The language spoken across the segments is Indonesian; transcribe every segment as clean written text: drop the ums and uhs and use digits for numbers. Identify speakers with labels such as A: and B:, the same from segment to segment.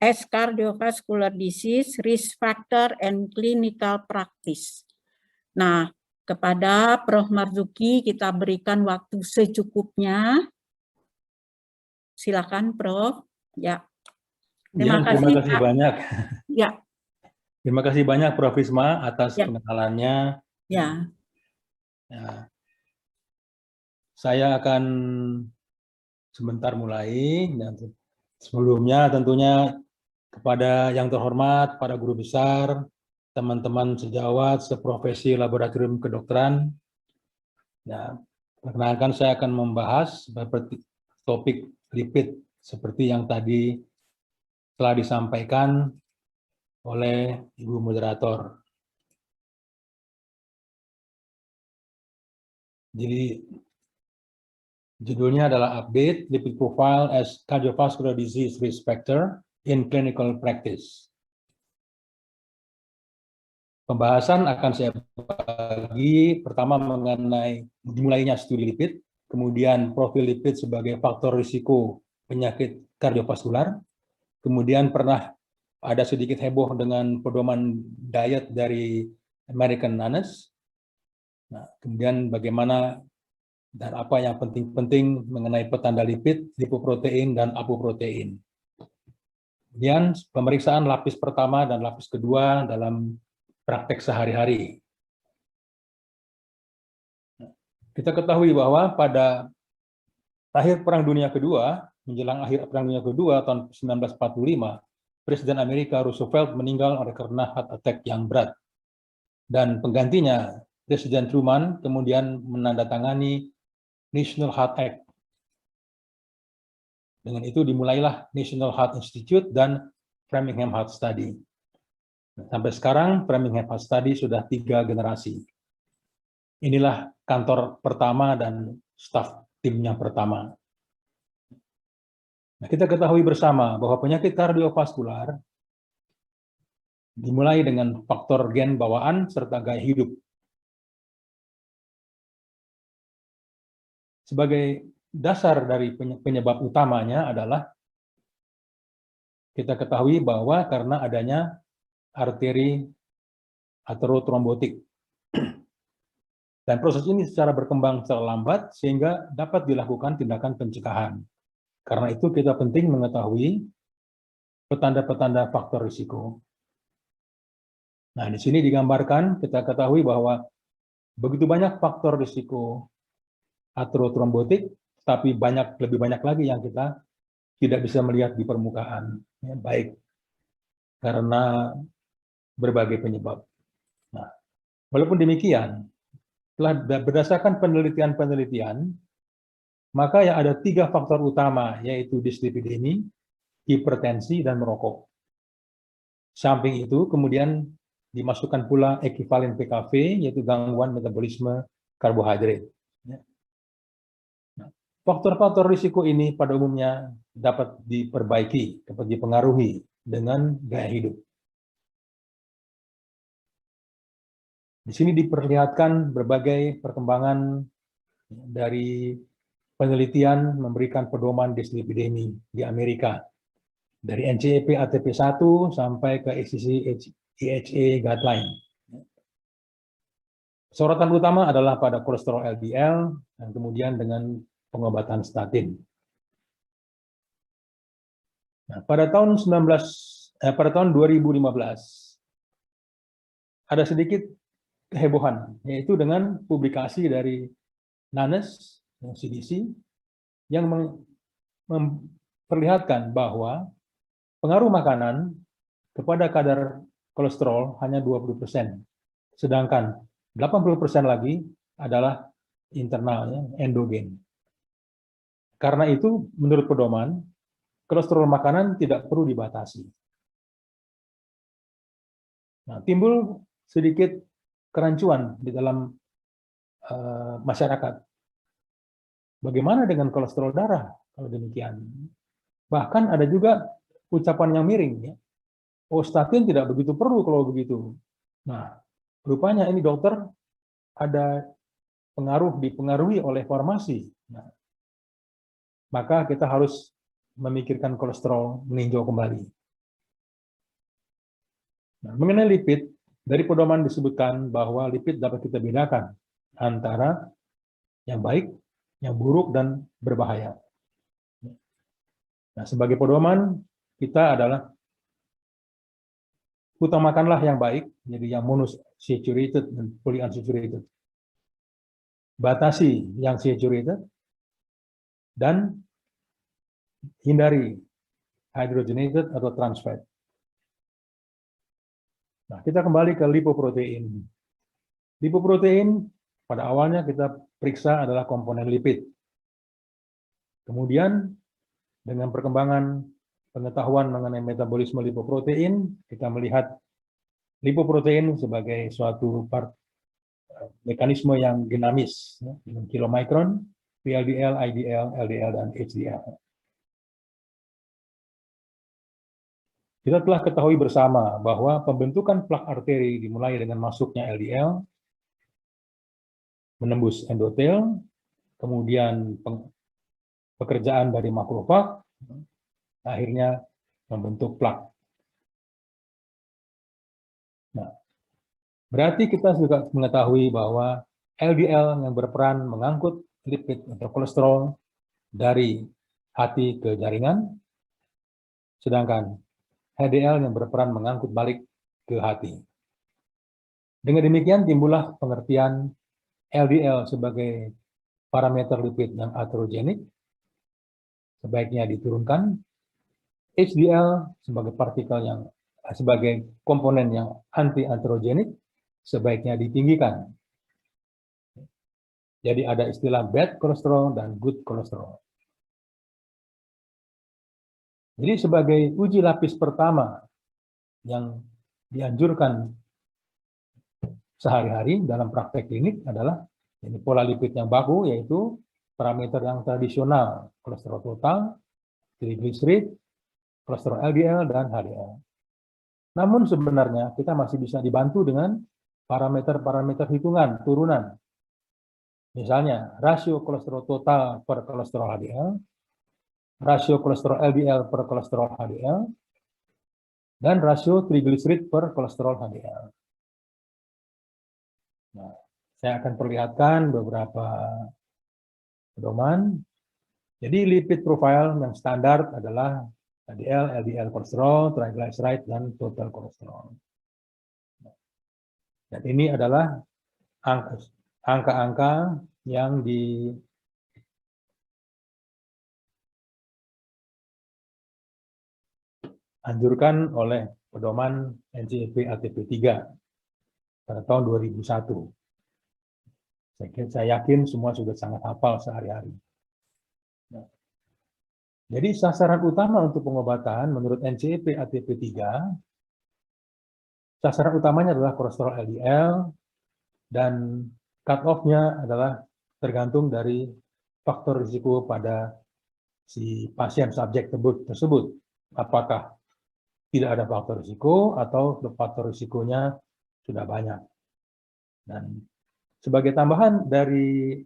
A: as cardiovascular disease, risk factor, and clinical practice. Nah, kepada Prof. Marzuki kita berikan waktu secukupnya. Silakan, Prof. Ya. Terima kasih
B: banyak.
A: Ya.
B: Terima kasih banyak Prof. Risma atas pengenalannya.
A: Ya.
B: Ya. Saya akan sebentar mulai, dan sebelumnya tentunya kepada yang terhormat, para guru besar, teman-teman sejawat, seprofesi laboratorium kedokteran. Ya, perkenalkan saya akan membahas seperti topik lipid seperti yang tadi telah disampaikan oleh Ibu Moderator. Jadi judulnya adalah Update Lipid Profile as Cardiovascular Disease Risk Factor in Clinical Practice. Pembahasan akan saya bagi pertama mengenai dimulainya studi lipid, kemudian profil lipid sebagai faktor risiko penyakit kardiovaskular, kemudian pernah ada sedikit heboh dengan pedoman diet dari American Nurse. Nah, kemudian bagaimana dan apa yang penting-penting mengenai petanda lipid, lipoprotein, dan apoprotein. Kemudian pemeriksaan lapis pertama dan lapis kedua dalam praktek sehari-hari. Kita ketahui bahwa pada akhir Perang Dunia Kedua, menjelang akhir Perang Dunia Kedua tahun 1945, Presiden Amerika Roosevelt meninggal oleh karena heart attack yang berat. Dan penggantinya, Presiden Truman kemudian menandatangani National Heart Act. Dengan itu dimulailah National Heart Institute dan Framingham Heart Study. Sampai sekarang Framingham Heart Study sudah 3 generasi. Inilah kantor pertama dan staf timnya pertama. Nah, kita ketahui bersama bahwa penyakit kardiovaskular dimulai dengan faktor gen bawaan serta gaya hidup. Sebagai dasar dari penyebab utamanya adalah kita ketahui bahwa karena adanya arteri aterotrombotik. Dan proses ini secara berkembang secara lambat sehingga dapat dilakukan tindakan pencegahan. Karena itu kita penting mengetahui petanda-petanda faktor risiko. Nah, di sini digambarkan kita ketahui bahwa begitu banyak faktor risiko aterotrombotik, tapi lebih banyak lagi yang kita tidak bisa melihat di permukaan, ya, baik karena berbagai penyebab. Nah, walaupun demikian, berdasarkan penelitian-penelitian, maka yang ada 3 faktor utama, yaitu dislipidemi, hipertensi, dan merokok. Samping itu, kemudian dimasukkan pula ekivalen PKV, yaitu gangguan metabolisme karbohidrat. Faktor-faktor risiko ini pada umumnya dapat diperbaiki, dapat dipengaruhi dengan gaya hidup. Di sini diperlihatkan berbagai perkembangan dari penelitian memberikan pedoman dislipidemi di Amerika. Dari NCEP ATP1 sampai ke EHA guideline. Sorotan utama adalah pada kolesterol LDL dan kemudian dengan pengobatan statin. Nah, pada tahun 2015 ada sedikit kehebohan, yaitu dengan publikasi dari NANES, CDC, yang memperlihatkan bahwa pengaruh makanan kepada kadar kolesterol hanya 20%, sedangkan 80% lagi adalah internal, endogen. Karena itu, menurut pedoman, kolesterol makanan tidak perlu dibatasi. Nah, timbul sedikit kerancuan di dalam masyarakat. Bagaimana dengan kolesterol darah kalau demikian? Bahkan ada juga ucapan yang miring, ya. Oh, statin tidak begitu perlu kalau begitu. Nah, rupanya ini dokter ada dipengaruhi oleh farmasi. Nah, maka kita harus memikirkan kolesterol meninjau kembali. Nah, mengenai lipid, dari pedoman disebutkan bahwa lipid dapat kita bedakan antara yang baik, yang buruk, dan berbahaya. Nah, sebagai pedoman, kita adalah utamakanlah yang baik, jadi yang monosaturated dan polyunsaturated. Batasi yang saturated, dan hindari hydrogenated atau trans fat. Nah, kita kembali ke lipoprotein. Lipoprotein pada awalnya kita periksa adalah komponen lipid. Kemudian dengan perkembangan pengetahuan mengenai metabolisme lipoprotein, kita melihat lipoprotein sebagai suatu mekanisme yang dinamis, dengan kilomikron, VLDL, IDL, LDL, dan HDL. Kita telah ketahui bersama bahwa pembentukan plak arteri dimulai dengan masuknya LDL, menembus endotel, kemudian pekerjaan dari makrofag, akhirnya membentuk plak. Nah, berarti kita juga mengetahui bahwa LDL yang berperan mengangkut lipid atau kolesterol dari hati ke jaringan, sedangkan HDL yang berperan mengangkut balik ke hati. Dengan demikian timbullah pengertian LDL sebagai parameter lipid yang aterogenik, sebaiknya diturunkan. HDL sebagai sebagai komponen yang anti-aterogenik, sebaiknya ditinggikan. Jadi ada istilah bad cholesterol dan good cholesterol. Jadi sebagai uji lapis pertama yang dianjurkan sehari-hari dalam praktek klinik adalah ini pola lipid yang baku, yaitu parameter yang tradisional, kolesterol total, trigliserid, kolesterol LDL, dan HDL. Namun sebenarnya kita masih bisa dibantu dengan parameter-parameter hitungan turunan. Misalnya rasio kolesterol total per kolesterol HDL, rasio kolesterol LDL per kolesterol HDL, dan rasio trigliserid per kolesterol HDL. Nah, saya akan perlihatkan beberapa pedoman. Jadi lipid profile yang standar adalah HDL, LDL kolesterol, triglyceride, dan total kolesterol. Dan ini adalah angka-angka yang dianjurkan oleh pedoman NCEP-ATP3 pada tahun 2001. Saya yakin semua sudah sangat hafal sehari-hari. Nah, jadi sasaran utama untuk pengobatan menurut NCEP-ATP3, sasaran utamanya adalah kolesterol LDL, dan cut-off-nya adalah tergantung dari faktor risiko pada si pasien subjek tersebut. Apakah tidak ada faktor risiko atau faktor risikonya sudah banyak. Dan sebagai tambahan dari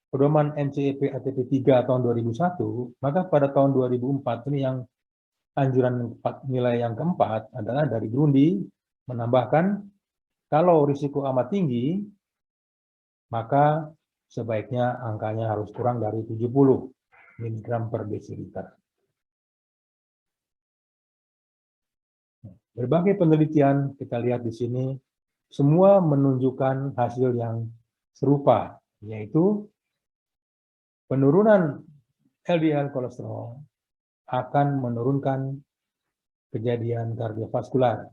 B: pedoman NCEP-ATP3 tahun 2001, maka pada tahun 2004 ini yang anjuran nilai yang keempat adalah dari Grundy menambahkan kalau risiko amat tinggi, maka sebaiknya angkanya harus kurang dari 70 mg per desiliter. Berbagai penelitian kita lihat di sini, semua menunjukkan hasil yang serupa, yaitu penurunan LDL kolesterol akan menurunkan kejadian kardiovaskular.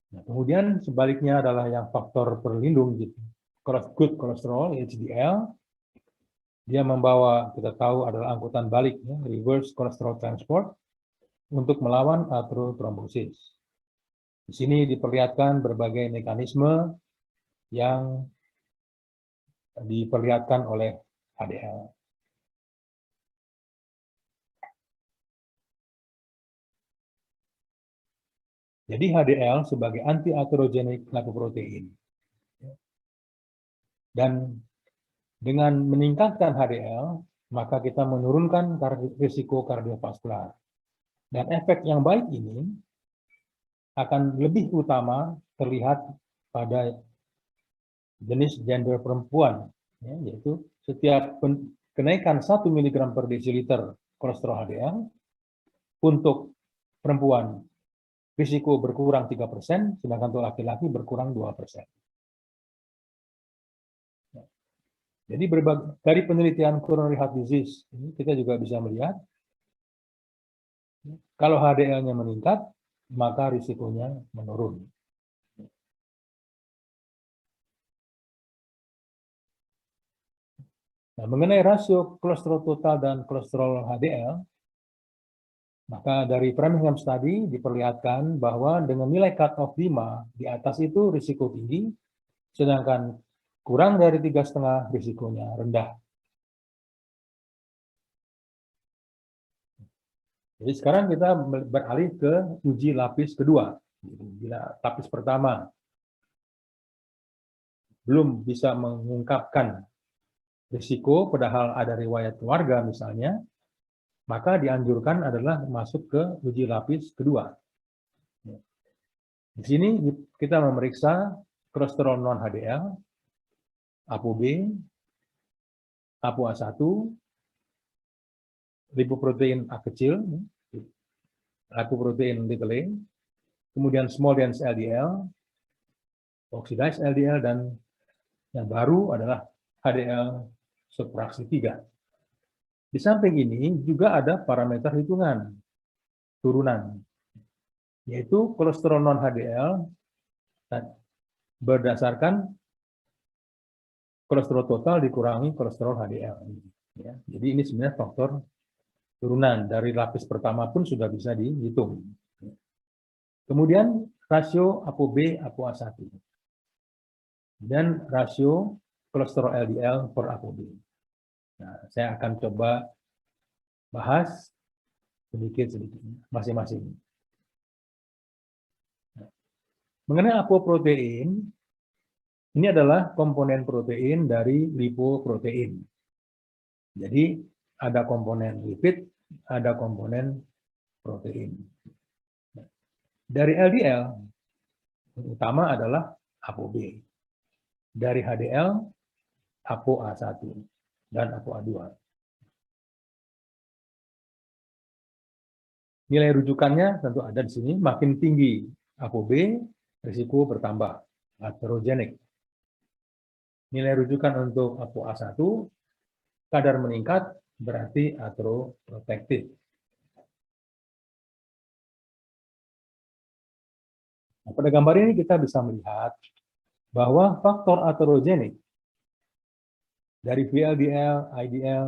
B: Nah, kemudian sebaliknya adalah yang faktor perlindung, gitu. Good kolesterol, HDL, dia membawa, kita tahu adalah angkutan balik, ya, reverse cholesterol transport, untuk melawan aterotrombosis. Di sini diperlihatkan berbagai mekanisme yang diperlihatkan oleh HDL. Jadi HDL sebagai anti-aterogenik lipoprotein. Dan Dengan meningkatkan HDL, maka kita menurunkan risiko kardiovaskular. Dan efek yang baik ini akan lebih utama terlihat pada jenis gender perempuan, ya, yaitu setiap kenaikan 1 mg per desiliter kolesterol HDL untuk perempuan risiko berkurang 3%, sedangkan untuk laki-laki berkurang 2%. Jadi dari penelitian coronary heart disease ini kita juga bisa melihat kalau HDL-nya meningkat, maka risikonya menurun. Nah, mengenai rasio kolesterol total dan kolesterol HDL, maka dari Framingham Study diperlihatkan bahwa dengan nilai cut-off 5 di atas itu risiko tinggi, sedangkan kurang dari 3,5 risikonya rendah. Jadi sekarang kita beralih ke uji lapis kedua. Bila lapis pertama belum bisa mengungkapkan risiko, padahal ada riwayat keluarga misalnya, maka dianjurkan adalah masuk ke uji lapis kedua. Di sini kita memeriksa kolesterol non-HDL, ApoB, ApoA1, lipoprotein A kecil, lipoprotein little a, kemudian small dense LDL, oxidized LDL, dan yang baru adalah HDL subfraksi 3. Di samping ini juga ada parameter hitungan turunan, yaitu kolesterol non-HDL berdasarkan kolesterol total dikurangi kolesterol HDL. Ya, jadi ini sebenarnya faktor turunan dari lapis pertama pun sudah bisa dihitung. Kemudian rasio ApoB, ApoA1, dan rasio kolesterol LDL per ApoB. Nah, saya akan coba bahas sedikit-sedikit masing-masing. Mengenai apoprotein, ini adalah komponen protein dari lipoprotein. Jadi ada komponen lipid, ada komponen protein. Dari LDL, yang utama adalah ApoB. Dari HDL, ApoA1 dan ApoA2. Nilai rujukannya tentu ada di sini. Makin tinggi ApoB, risiko bertambah, atherogenik. Nilai rujukan untuk ApoA1, kadar meningkat, berarti atheroprotective. Nah, pada gambar ini kita bisa melihat bahwa faktor atherogenik dari VLDL, IDL,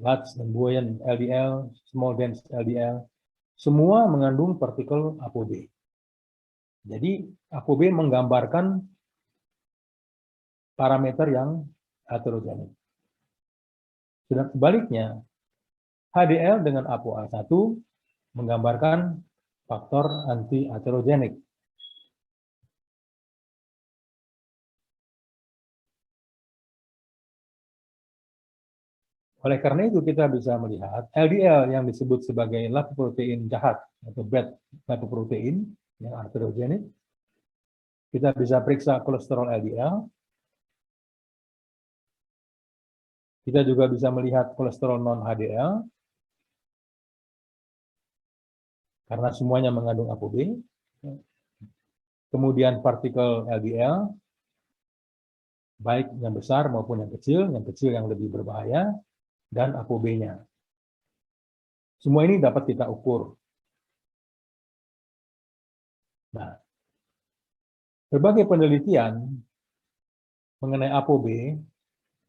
B: large dan buoyant LDL, small dense LDL, semua mengandung partikel ApoB. Jadi ApoB menggambarkan parameter yang atherogenik. Sedang sebaliknya, HDL dengan ApoA1 menggambarkan faktor anti-atherogenik. Oleh karena itu kita bisa melihat LDL yang disebut sebagai lipoprotein jahat atau bad lipoprotein yang atherogenik. Kita bisa periksa kolesterol LDL. Kita juga bisa melihat kolesterol non-HDL karena semuanya mengandung ApoB. Kemudian partikel LDL, baik yang besar maupun yang kecil yang lebih berbahaya, dan ApoB-nya. Semua ini dapat kita ukur. Nah, berbagai penelitian mengenai ApoB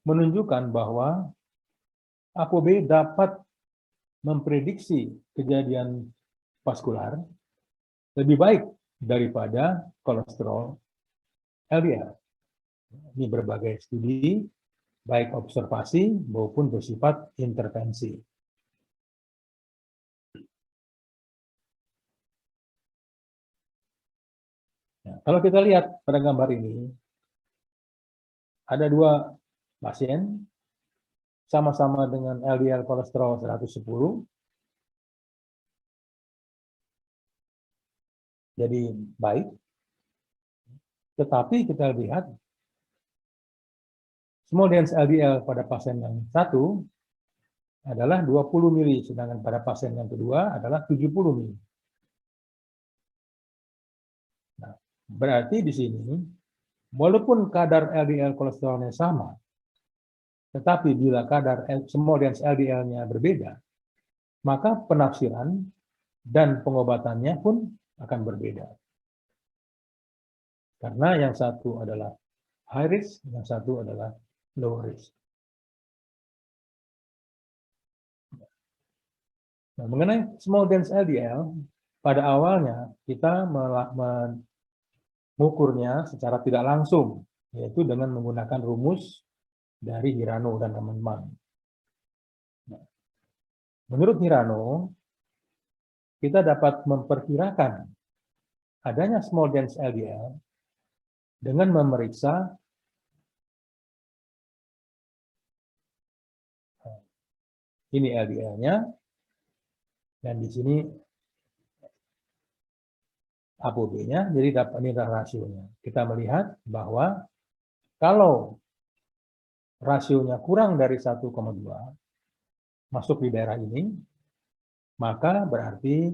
B: menunjukkan bahwa ApoB dapat memprediksi kejadian vaskular lebih baik daripada kolesterol LDL. Ini berbagai studi, baik observasi maupun bersifat intervensi. Nah, kalau kita lihat pada gambar ini, ada dua pasien sama-sama dengan LDL kolesterol 110. Jadi baik. Tetapi kita lihat small dense LDL pada pasien yang satu adalah 20 mili, sedangkan pada pasien yang kedua adalah 70 mili. Nah, berarti di sini, walaupun kadar LDL kolesterolnya sama, tetapi bila kadar small dense LDL-nya berbeda, maka penafsiran dan pengobatannya pun akan berbeda. Karena yang satu adalah high risk, yang satu adalah low risk. Nah, mengenai small dense LDL, pada awalnya kita mengukurnya secara tidak langsung, yaitu dengan menggunakan rumus dari Hirano dan teman-teman. Nah, menurut Hirano, kita dapat memperkirakan adanya small dense LDL dengan memeriksa ini LDL-nya, dan di sini ApoB-nya, jadi dapat ini rasionya. Kita melihat bahwa kalau rasionya kurang dari 1,2 masuk di daerah ini, maka berarti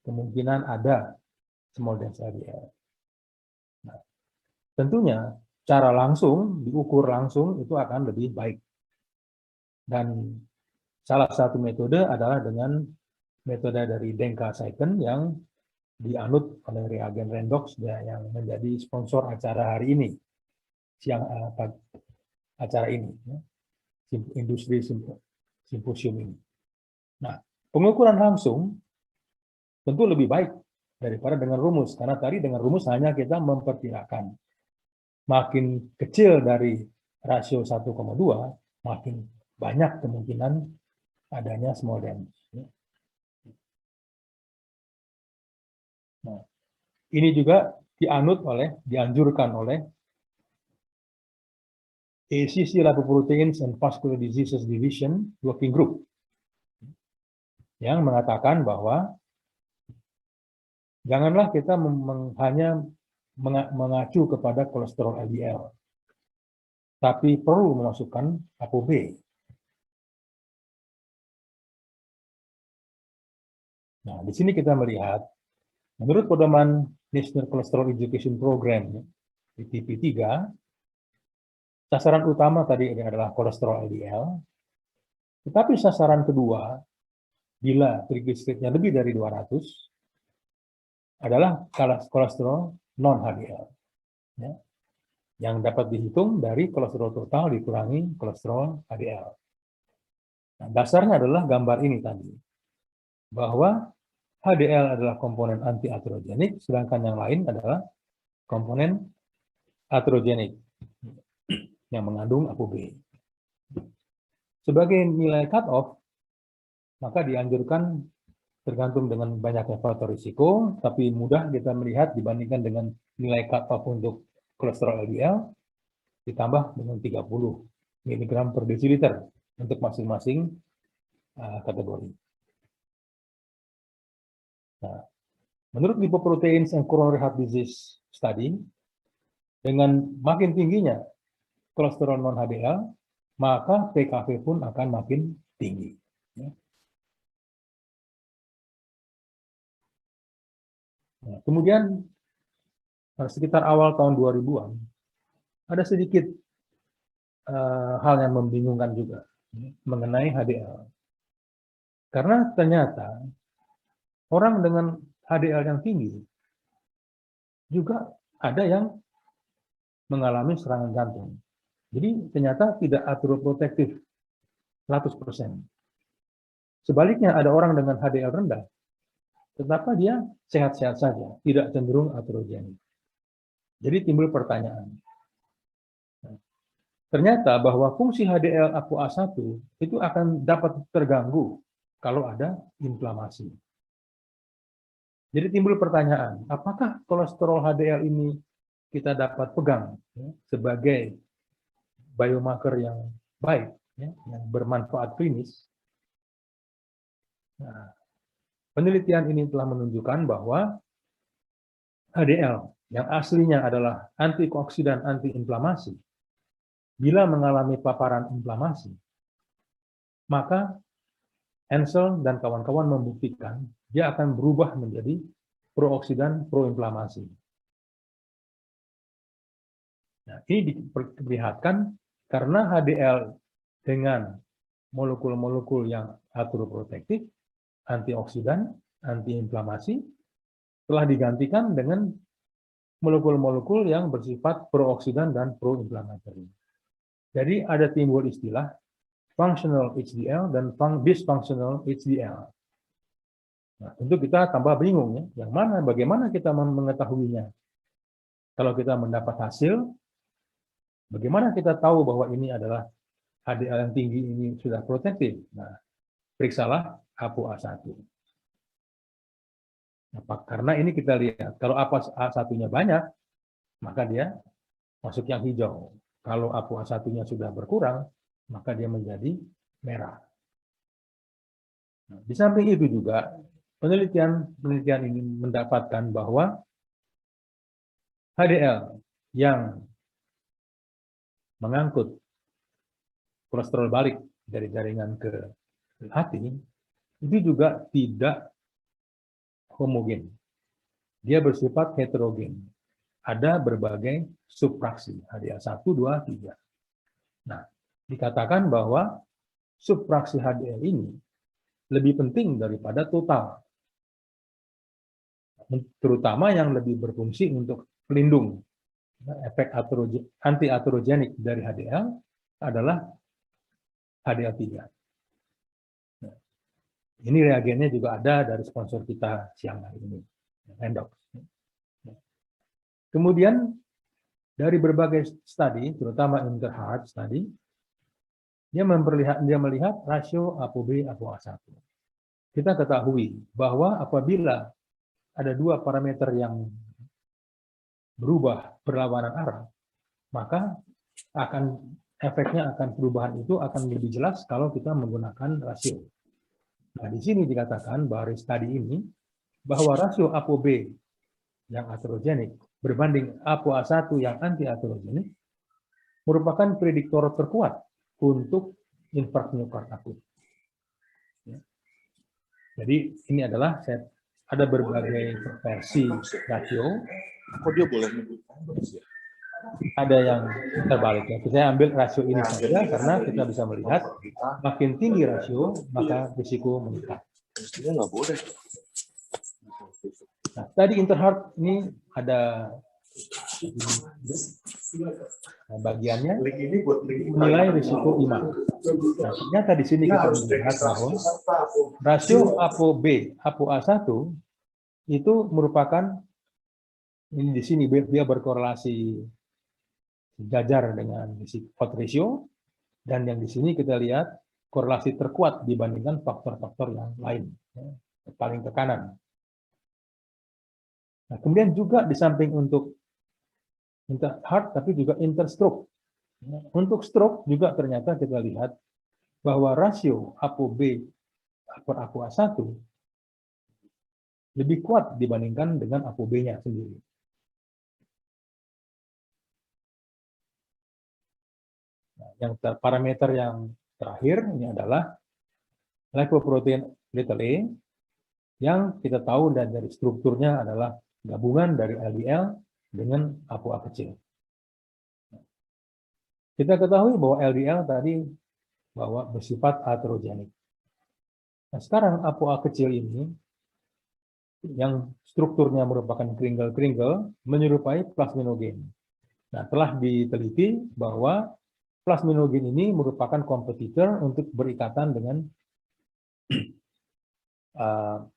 B: kemungkinan ada small dense LDL. Nah, tentunya cara langsung, diukur langsung itu akan lebih baik. Dan salah satu metode adalah dengan metode dari Denka-Seiken yang dianut oleh Reagen Rendox yang menjadi sponsor acara hari ini, acara ini, industri simposium ini. Nah, pengukuran langsung tentu lebih baik daripada dengan rumus, karena tadi dengan rumus hanya kita memperkirakan. Makin kecil dari rasio 1,2, makin banyak kemungkinan adanya small dense. Nah, ini juga dianjurkan oleh ACC Lipoproteins and Vascular Diseases Division Working Group yang mengatakan bahwa janganlah kita hanya mengacu kepada kolesterol LDL, tapi perlu memasukkan ApoB. Nah, di sini kita melihat, menurut pedoman National Cholesterol Education Program, NTP3, sasaran utama tadi adalah kolesterol LDL, tetapi sasaran kedua, bila triglyceridnya lebih dari 200, adalah kolesterol non-HDL. Ya, yang dapat dihitung dari kolesterol total dikurangi kolesterol HDL. Nah, dasarnya adalah gambar ini tadi, bahwa HDL adalah komponen anti-aterogenik, sedangkan yang lain adalah komponen aterogenik yang mengandung ApoB. Sebagai nilai cut-off, maka dianjurkan tergantung dengan banyaknya faktor risiko, tapi mudah kita melihat dibandingkan dengan nilai cut-off untuk kolesterol LDL, ditambah dengan 30 mg per desiliter untuk masing-masing kategori. Nah, menurut Lipoproteins and Coronary Heart Disease Study, dengan makin tingginya kolesterol non-HDL, maka PKV pun akan makin tinggi. Nah, kemudian sekitar awal tahun 2000-an, ada sedikit hal yang membingungkan juga mengenai HDL. Karena ternyata orang dengan HDL yang tinggi juga ada yang mengalami serangan jantung. Jadi ternyata tidak ateroprotektif 100%. Sebaliknya ada orang dengan HDL rendah, tetapi dia sehat-sehat saja, tidak cenderung aterogenik. Jadi timbul pertanyaan. Ternyata bahwa fungsi HDL ApoA1 itu akan dapat terganggu kalau ada inflamasi. Jadi timbul pertanyaan, apakah kolesterol HDL ini kita dapat pegang sebagai biomarker yang baik, ya, yang bermanfaat klinis. Nah, penelitian ini telah menunjukkan bahwa HDL yang aslinya adalah antioksidan antiinflamasi, bila mengalami paparan inflamasi, maka Ansel dan kawan-kawan membuktikan dia akan berubah menjadi prooksidan proinflamasi. Nah, ini diperlihatkan karena HDL dengan molekul-molekul yang ateroprotektif, antioksidan, antiinflamasi, telah digantikan dengan molekul-molekul yang bersifat prooksidan dan proinflamatory. Jadi ada timbul istilah functional HDL dan dysfunctional HDL. Nah, tentu kita tambah bingung ya, yang mana, bagaimana kita mengetahuinya? Kalau kita mendapat hasil, bagaimana kita tahu bahwa ini adalah HDL yang tinggi ini sudah protektif? Nah, periksalah ApoA1. Karena ini kita lihat, kalau ApoA1-nya banyak, maka dia masuk yang hijau. Kalau ApoA1-nya sudah berkurang, maka dia menjadi merah. Nah, di samping itu juga, penelitian ini mendapatkan bahwa HDL yang mengangkut kolesterol balik dari jaringan ke hati, itu juga tidak homogen. Dia bersifat heterogen. Ada berbagai subfraksi, HDL 1, 2, 3. Nah, dikatakan bahwa subfraksi HDL ini lebih penting daripada total. Terutama yang lebih berfungsi untuk pelindung. Efek anti-aterogenik dari HDL adalah HDL3. Nah, ini reagennya juga ada dari sponsor kita siang hari ini, Endox. Kemudian dari berbagai studi, terutama Interheart study, dia melihat rasio ApoB ApoA1. Kita ketahui bahwa apabila ada dua parameter yang berubah berlawanan arah, maka efeknya akan perubahan itu akan lebih jelas kalau kita menggunakan rasio. Nah, di sini dikatakan bahwa studi ini bahwa rasio ApoB yang aterogenik berbanding ApoA1 yang anti-aterogenik merupakan prediktor terkuat untuk infark miokard akut. Jadi ini adalah ada berbagai versi rasio.
C: Kok dia boleh
B: Ada yang terbaliknya. Saya ambil rasio ini saja karena kita bisa melihat makin tinggi rasio maka risiko meningkat.
C: Dia nggak boleh.
B: Nah, tadi Interheart ini ada bagiannya menilai risiko IMA. Nah, ternyata di sini kita melihat bahwa rasio ApoB ApoA1 itu merupakan ini di sini dia berkorelasi sejajar dengan odds ratio, dan yang di sini kita lihat korelasi terkuat dibandingkan faktor-faktor yang lain, paling ke kanan. Nah, kemudian juga di samping untuk Interheart, tapi juga interstroke. Untuk stroke juga ternyata kita lihat bahwa rasio ApoB per ApoA1 lebih kuat dibandingkan dengan ApoB-nya sendiri. Nah, yang parameter yang terakhir ini adalah lipoprotein little a, yang kita tahu dan dari strukturnya adalah gabungan dari LDL dengan ApoA kecil. Kita ketahui bahwa LDL tadi bahwa bersifat aterogenik. Nah, sekarang ApoA kecil ini yang strukturnya merupakan kringle-kringle menyerupai plasminogen. Nah, telah diteliti bahwa plasminogen ini merupakan kompetitor untuk berikatan dengan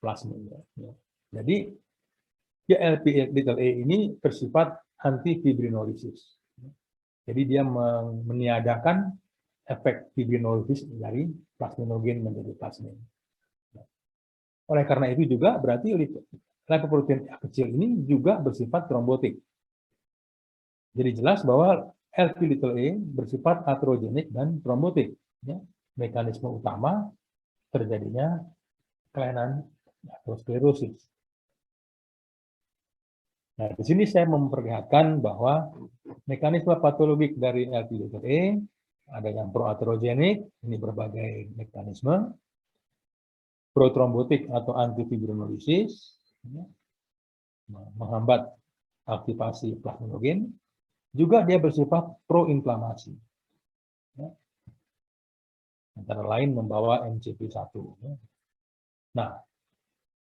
B: plasmin. Jadi LP-little-a ini bersifat anti-fibrinolisis. Jadi dia meniadakan efek fibrinolisis dari plasminogen menjadi plasmin. Oleh karena itu juga berarti lipoprotein kecil ini juga bersifat trombotik. Jadi jelas bahwa Lp(a) bersifat aterogenik dan trombotik. Ya. Mekanisme utama terjadinya kelainan atau sklerosis. Nah, di sini saya memperlihatkan bahwa mekanisme patologik dari Lp(a) ada yang proaterogenik, ini berbagai mekanisme, protrombotik atau antifibrinolysis, menghambat aktivasi plasminogen, juga dia bersifat proinflamasi. Antara lain membawa MCP1. Nah,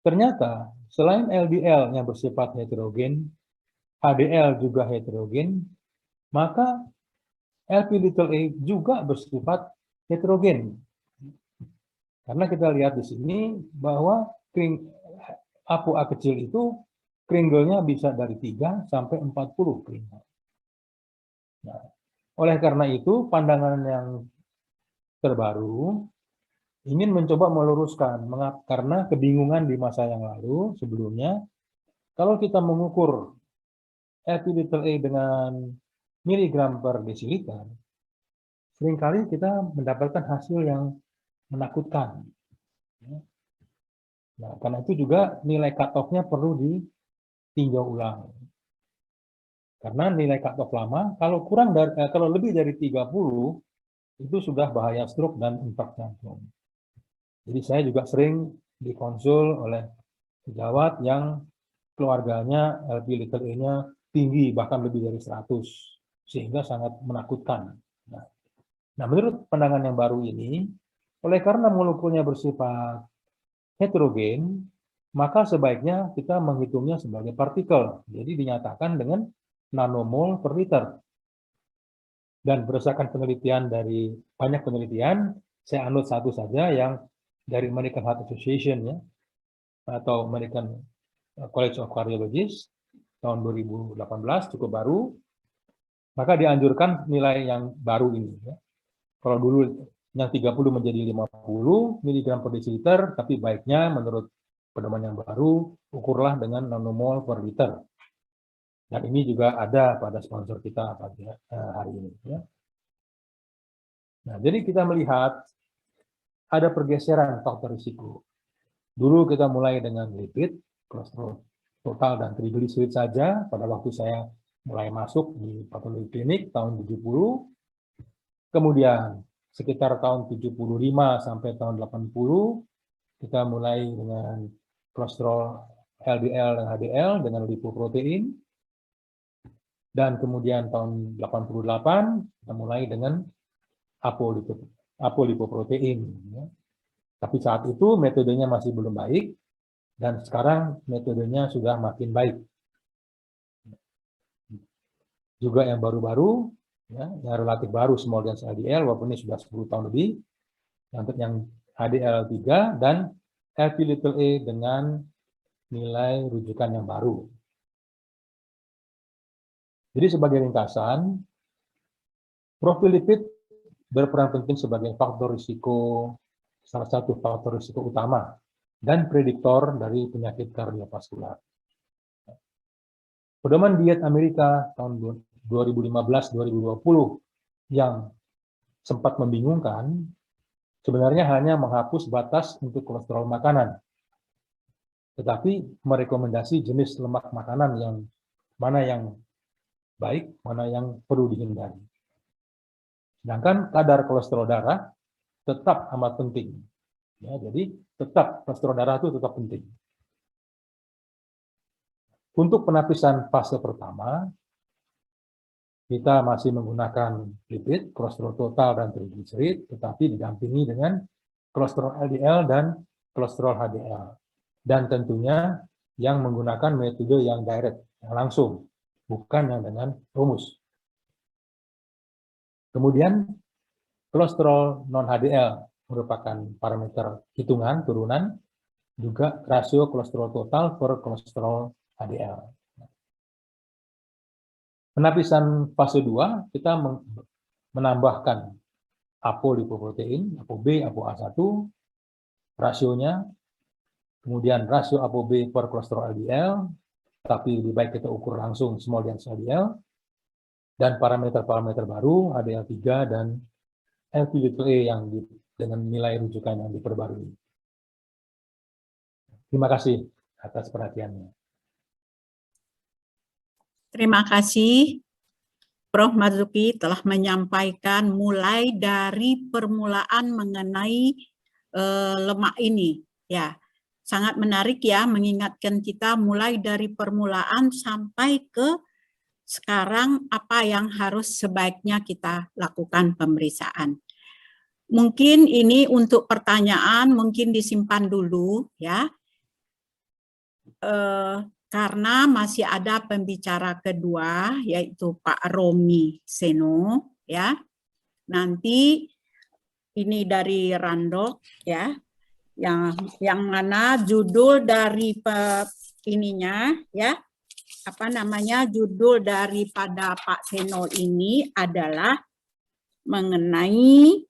B: ternyata selain LDL yang bersifat heterogen, HDL juga heterogen, maka Lp(a) juga bersifat heterogen. Karena kita lihat di sini bahwa ApoA kecil itu kringelnya bisa dari 3 sampai 40 kringle. Nah, oleh karena itu, pandangan yang terbaru ingin mencoba meluruskan, karena kebingungan di masa yang lalu sebelumnya, kalau kita mengukur Lp(a) dengan miligram per desiliter, seringkali kita mendapatkan hasil yang menakutkan. Nah, karena itu juga nilai cut-off-nya perlu ditinjau ulang. Karena nilai cut-off lama, kalau lebih dari 30, itu sudah bahaya stroke dan infark jantung. Jadi saya juga sering dikonsul oleh sejawat yang keluarganya Lp(a)-nya tinggi, bahkan lebih dari 100, sehingga sangat menakutkan. Nah, menurut pandangan yang baru ini, oleh karena molekulnya bersifat heterogen, maka sebaiknya kita menghitungnya sebagai partikel. Jadi dinyatakan dengan nanomol per liter. Dan berdasarkan penelitian dari banyak penelitian, saya anut satu saja yang dari American Heart Association, ya, atau American College of Cardiologists tahun 2018, cukup baru. Maka dianjurkan nilai yang baru ini. Ya. Kalau dulu yang 30 menjadi 50 mg per desiliter, tapi baiknya menurut pedoman yang baru, ukurlah dengan nanomol per liter. Dan ini juga ada pada sponsor kita pada hari ini. Ya. Nah, jadi kita melihat ada pergeseran faktor risiko. Dulu kita mulai dengan lipid, kolesterol total dan trigliserid saja pada waktu saya mulai masuk di patologi klinik tahun 70. Kemudian sekitar tahun 75 sampai tahun 80 kita mulai dengan kolesterol LDL dan HDL dengan lipoprotein. Dan kemudian tahun 88 kita mulai dengan apolipoprotein. Ya. Tapi saat itu metodenya masih belum baik, dan sekarang metodenya sudah makin baik. Juga yang baru-baru, ya, yang relatif baru small dense LDL, walaupun ini sudah 10 tahun lebih, yang HDL 3 dan Lp(a) dengan nilai rujukan yang baru. Jadi sebagai ringkasan, profil lipid berperan penting sebagai faktor risiko, salah satu faktor risiko utama dan prediktor dari penyakit kardiovaskular. Pedoman diet Amerika tahun 2015-2020 yang sempat membingungkan, sebenarnya hanya menghapus batas untuk kolesterol makanan, tetapi merekomendasi jenis lemak makanan yang mana yang baik, mana yang perlu dihindari. Sedangkan kadar kolesterol darah tetap amat penting. Ya, jadi tetap kolesterol darah itu tetap penting. Untuk penapisan fase pertama, kita masih menggunakan lipid, kolesterol total dan trigliserid, tetapi didampingi dengan kolesterol LDL dan kolesterol HDL. Dan tentunya yang menggunakan metode yang direct, yang langsung, bukan yang dengan rumus. Kemudian kolesterol non-HDL merupakan parameter hitungan turunan, juga rasio kolesterol total per kolesterol HDL. Penapisan fase 2, kita menambahkan apolipoprotein, ApoB, ApoA1, rasionya, kemudian rasio ApoB per kolesterol LDL, tapi lebih baik kita ukur langsung small dense LDL, Dan parameter-parameter baru HDL3 dan LPA yang dengan nilai rujukan yang diperbarui. Terima kasih atas perhatiannya.
A: Terima kasih Prof. Marzuki telah menyampaikan mulai dari permulaan mengenai lemak ini. Ya, sangat menarik ya, mengingatkan kita mulai dari permulaan sampai ke sekarang apa yang harus sebaiknya kita lakukan pemeriksaan. Mungkin ini untuk pertanyaan, mungkin disimpan dulu ya. Karena masih ada pembicara kedua, yaitu Pak Romi Seno, ya. Nanti ini dari Randok, ya, yang mana judul dari ininya, ya, apa namanya, judul daripada Pak Seno ini adalah mengenai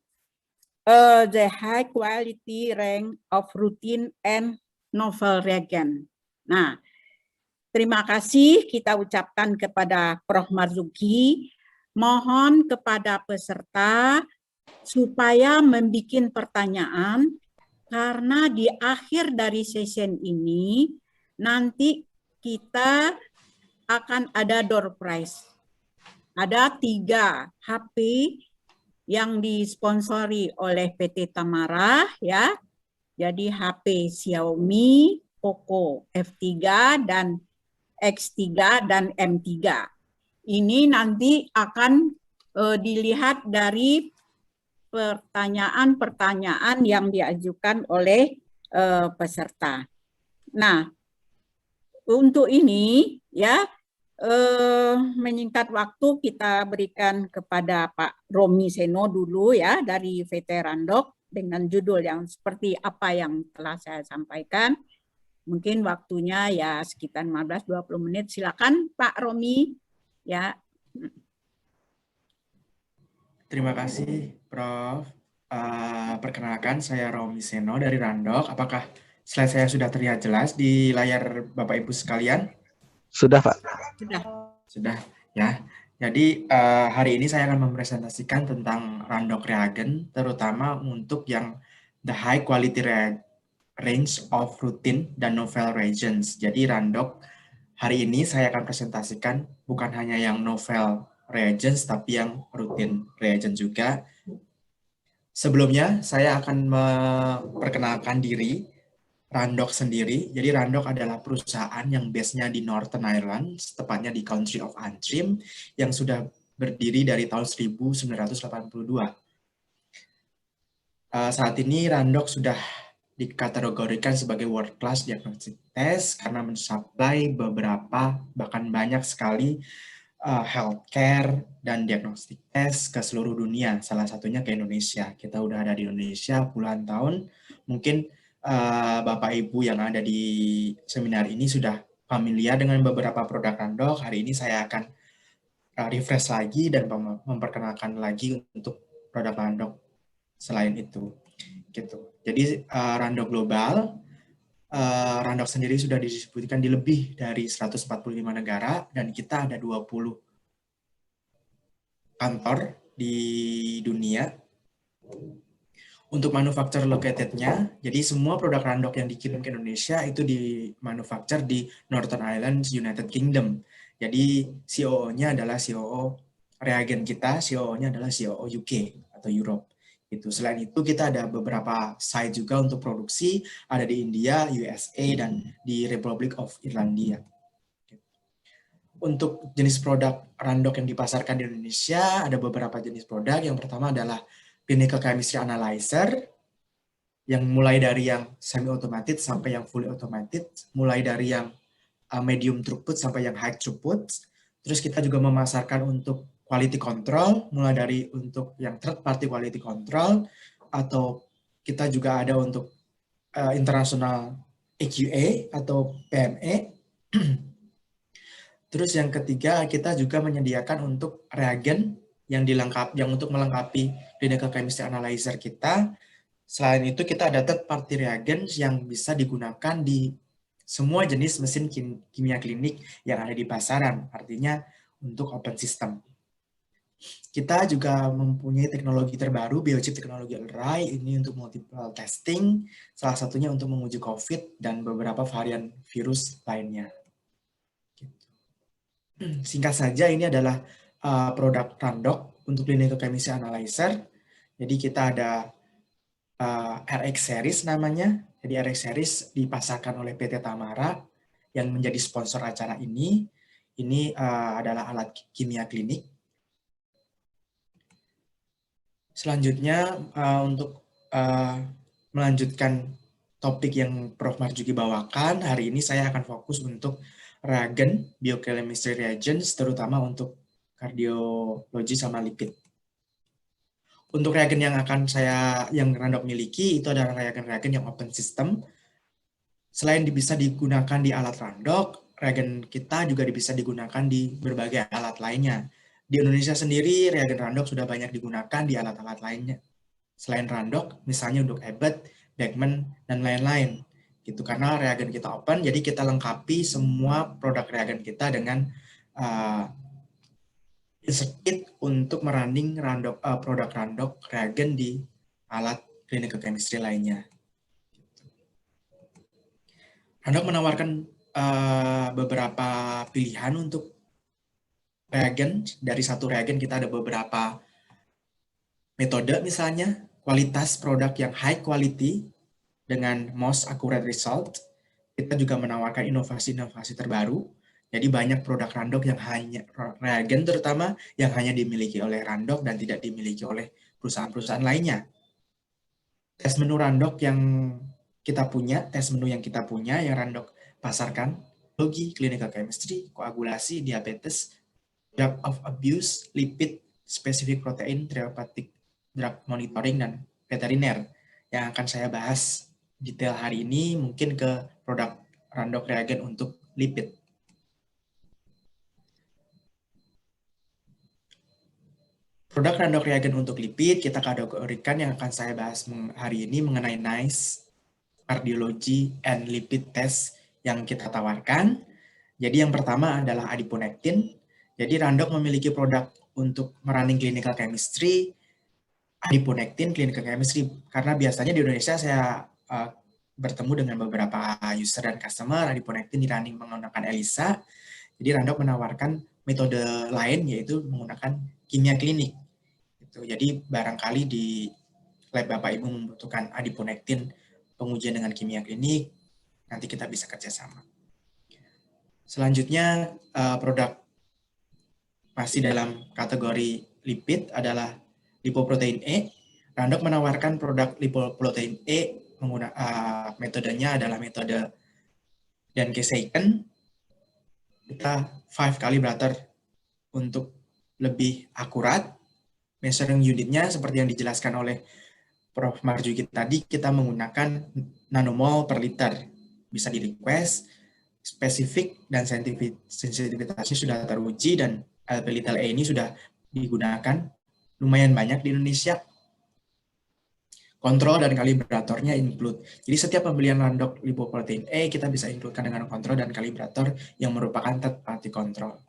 A: the high quality range of routine and novel reagent. Nah, terima kasih kita ucapkan kepada Prof. Marzuki. Mohon kepada peserta supaya membuat pertanyaan, karena di akhir dari session ini nanti kita akan ada door prize. Ada 3 HP yang disponsori oleh PT Tamara, ya. Jadi HP Xiaomi, Poco F3 dan X3 dan M3. Ini nanti akan dilihat dari pertanyaan-pertanyaan yang diajukan oleh peserta. Nah, untuk ini ya menyingkat waktu kita berikan kepada Pak Romi Seno dulu ya dari VT Randok dengan judul yang seperti apa yang telah saya sampaikan. Mungkin waktunya ya sekitar 15-20 menit. Silakan Pak Romi. Ya.
D: Terima kasih Prof. Perkenalkan saya Romi Seno dari Randok. Apakah slide saya sudah terlihat jelas di layar Bapak Ibu sekalian?
C: Sudah, Pak.
D: Sudah ya. Jadi hari ini saya akan mempresentasikan tentang Randok reagen, terutama untuk yang the high quality range of routine dan novel reagents. Jadi Randok hari ini saya akan presentasikan bukan hanya yang novel reagents, tapi yang rutin reagent juga. Sebelumnya, saya akan memperkenalkan diri Randok sendiri. Jadi Randok adalah perusahaan yang base-nya di Northern Ireland, tepatnya di Country of Antrim, yang sudah berdiri dari tahun 1982. Saat ini Randok sudah dikategorikan sebagai world class diagnostic test karena mensuplai beberapa, bahkan banyak sekali healthcare dan diagnostik tes ke seluruh dunia, salah satunya ke Indonesia. Kita udah ada di Indonesia puluhan tahun. Mungkin Bapak Ibu yang ada di seminar ini sudah familiar dengan beberapa produk Randok. Hari ini saya akan refresh lagi dan memperkenalkan lagi untuk produk Randok selain itu. Gitu. Jadi Randok Global, Randok sendiri sudah didistribusikan di lebih dari 145 negara dan kita ada 20 kantor di dunia. Untuk manufacturer located-nya, jadi semua produk Randok yang dikirim ke Indonesia itu di manufacture di Northern Ireland, United Kingdom. Jadi COO-nya adalah COO reagen kita, COO-nya adalah COO UK atau Europe. Itu. Selain itu kita ada beberapa site juga untuk produksi, ada di India, USA, dan di Republic of Irlandia. Untuk jenis produk Randok yang dipasarkan di Indonesia, ada beberapa jenis produk. Yang pertama adalah Clinical Chemistry Analyzer, yang mulai dari yang semi-automated sampai yang fully automated, mulai dari yang medium throughput sampai yang high throughput. Terus kita juga memasarkan untuk quality control, mulai dari untuk yang third party quality control, atau kita juga ada untuk international EQA atau PME. Terus yang ketiga, kita juga menyediakan untuk reagen yang untuk melengkapi clinical chemistry analyzer kita. Selain itu, kita ada third party reagents yang bisa digunakan di semua jenis mesin kimia klinik yang ada di pasaran, artinya untuk open system. Kita juga mempunyai teknologi terbaru, biochip teknologi Array, ini untuk multiple testing, salah satunya untuk menguji COVID dan beberapa varian virus lainnya. Singkat saja, ini adalah produk Randok untuk clinical chemistry analyzer. Jadi kita ada RX series namanya. Jadi RX series dipasarkan oleh PT Tamara yang menjadi sponsor acara ini. Ini adalah alat kimia klinik. Selanjutnya untuk melanjutkan topik yang Prof. Marzuki bawakan, hari ini saya akan fokus untuk reagen, biochemistry reagents, terutama untuk kardiologi sama lipid. Untuk reagen yang yang Randok miliki, itu adalah reagen-reagen yang open system. Selain bisa digunakan di alat Randok, reagen kita juga bisa digunakan di berbagai alat lainnya. Di Indonesia sendiri, reagen Randok sudah banyak digunakan di alat-alat lainnya. Selain Randok, misalnya untuk Abbott, Beckman, dan lain-lain. Gitu, karena reagen kita open, jadi kita lengkapi semua produk reagen kita dengan insert kit untuk merunning produk Randok reagen di alat clinical chemistry lainnya. Randok menawarkan beberapa pilihan untuk reagen. Dari satu reagen kita ada beberapa metode, misalnya kualitas produk yang high quality dengan most accurate result. Kita juga menawarkan inovasi-inovasi terbaru. Jadi banyak produk Randok yang hanya reagen terutama yang hanya dimiliki oleh Randok dan tidak dimiliki oleh perusahaan-perusahaan lainnya. Tes menu Randok yang kita punya, yang Randok pasarkan, biologi, clinical chemistry, koagulasi, diabetes, drug of abuse, lipid, specific protein, therapeutic drug monitoring, dan veteriner. Yang akan saya bahas detail hari ini mungkin ke produk Randok reagen untuk lipid. Produk Randok reagen untuk lipid kita kategorikan yang akan saya bahas hari ini mengenai NICE, cardiology, and lipid test yang kita tawarkan. Jadi yang pertama adalah adiponectin. Jadi Randok memiliki produk untuk merunning clinical chemistry, adiponectin clinical chemistry. Karena biasanya di Indonesia saya bertemu dengan beberapa user dan customer, adiponectin di running menggunakan ELISA. Jadi Randok menawarkan metode lain yaitu menggunakan kimia klinik. Jadi barangkali di lab Bapak Ibu membutuhkan adiponectin pengujian dengan kimia klinik, nanti kita bisa kerjasama. Selanjutnya produk masih dalam kategori lipid adalah lipoprotein E. Randok menawarkan produk lipoprotein E menggunakan metodenya adalah metode Danke-Seiken. Kita 5 kali butter untuk lebih akurat. Measuring unitnya seperti yang dijelaskan oleh Prof. Marzuki tadi, kita menggunakan nanomol per liter. Bisa di request, spesifik dan sensitivitasnya sudah teruji, dan LP-little E ini sudah digunakan lumayan banyak di Indonesia. Kontrol dan kalibratornya include. Jadi setiap pembelian Randok lipoprotein E, kita bisa includekan dengan kontrol dan kalibrator yang merupakan third party control.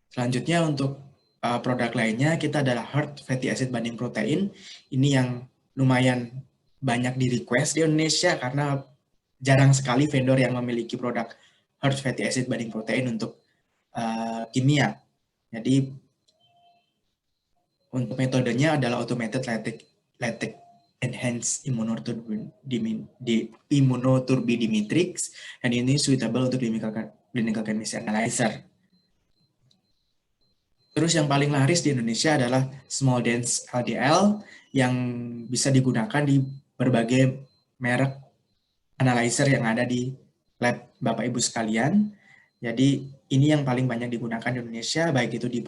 D: Selanjutnya untuk produk lainnya, kita adalah hard fatty acid binding protein. Ini yang lumayan banyak di request di Indonesia karena jarang sekali vendor yang memiliki produk hard fatty acid binding protein untuk kimia. Jadi untuk metodenya adalah automated lactic enhanced immunoturbidimetrics, dan ini suitable untuk clinical chemistry analyzer. Terus yang paling laris di Indonesia adalah small dense LDL yang bisa digunakan di berbagai merek analyzer yang ada di lab Bapak Ibu sekalian. Jadi ini yang paling banyak digunakan di Indonesia, baik itu di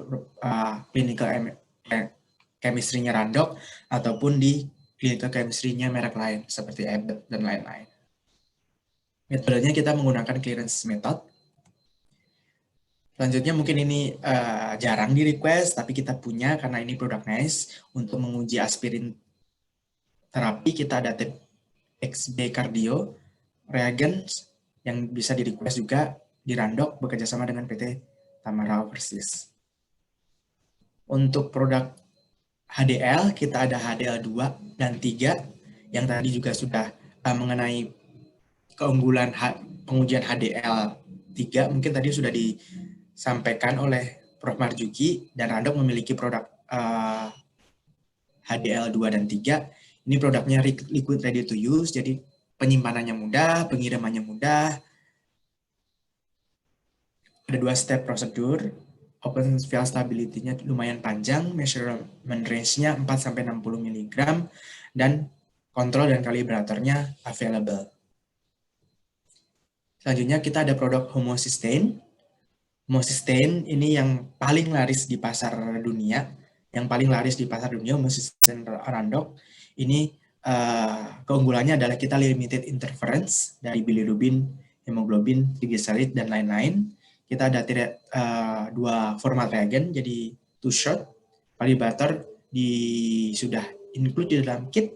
D: clinical chemistry-nya Randok ataupun di clinical chemistry-nya merek lain seperti Abbott dan lain-lain. Metodenya kita menggunakan clearance method. Selanjutnya mungkin ini jarang di request, tapi kita punya karena ini produk NICE. Untuk menguji aspirin terapi, kita ada XB Cardio, reagents yang bisa di request juga di Randok bekerjasama dengan PT Tamara Overseas. Untuk produk HDL, kita ada HDL 2 dan 3, yang tadi juga sudah mengenai keunggulan pengujian HDL 3, mungkin tadi sudah disampaikan oleh Prof. Marzuki, dan Randok memiliki produk HDL 2 dan 3. Ini produknya liquid ready to use, jadi penyimpanannya mudah, pengirimannya mudah. Ada 2 step prosedur. Open vial stability-nya lumayan panjang, measurement range-nya 4-60 mg, dan kontrol dan kalibratornya available. Selanjutnya kita ada produk homocysteine. Homocysteine ini yang paling laris di pasar dunia. Yang paling laris di pasar dunia, homocysteine Randok. Ini keunggulannya adalah kita limited interference dari bilirubin, hemoglobin, triglyceride, dan lain-lain. Kita ada 2 format reagen, jadi 2 shot. Kalibrator sudah include di dalam kit.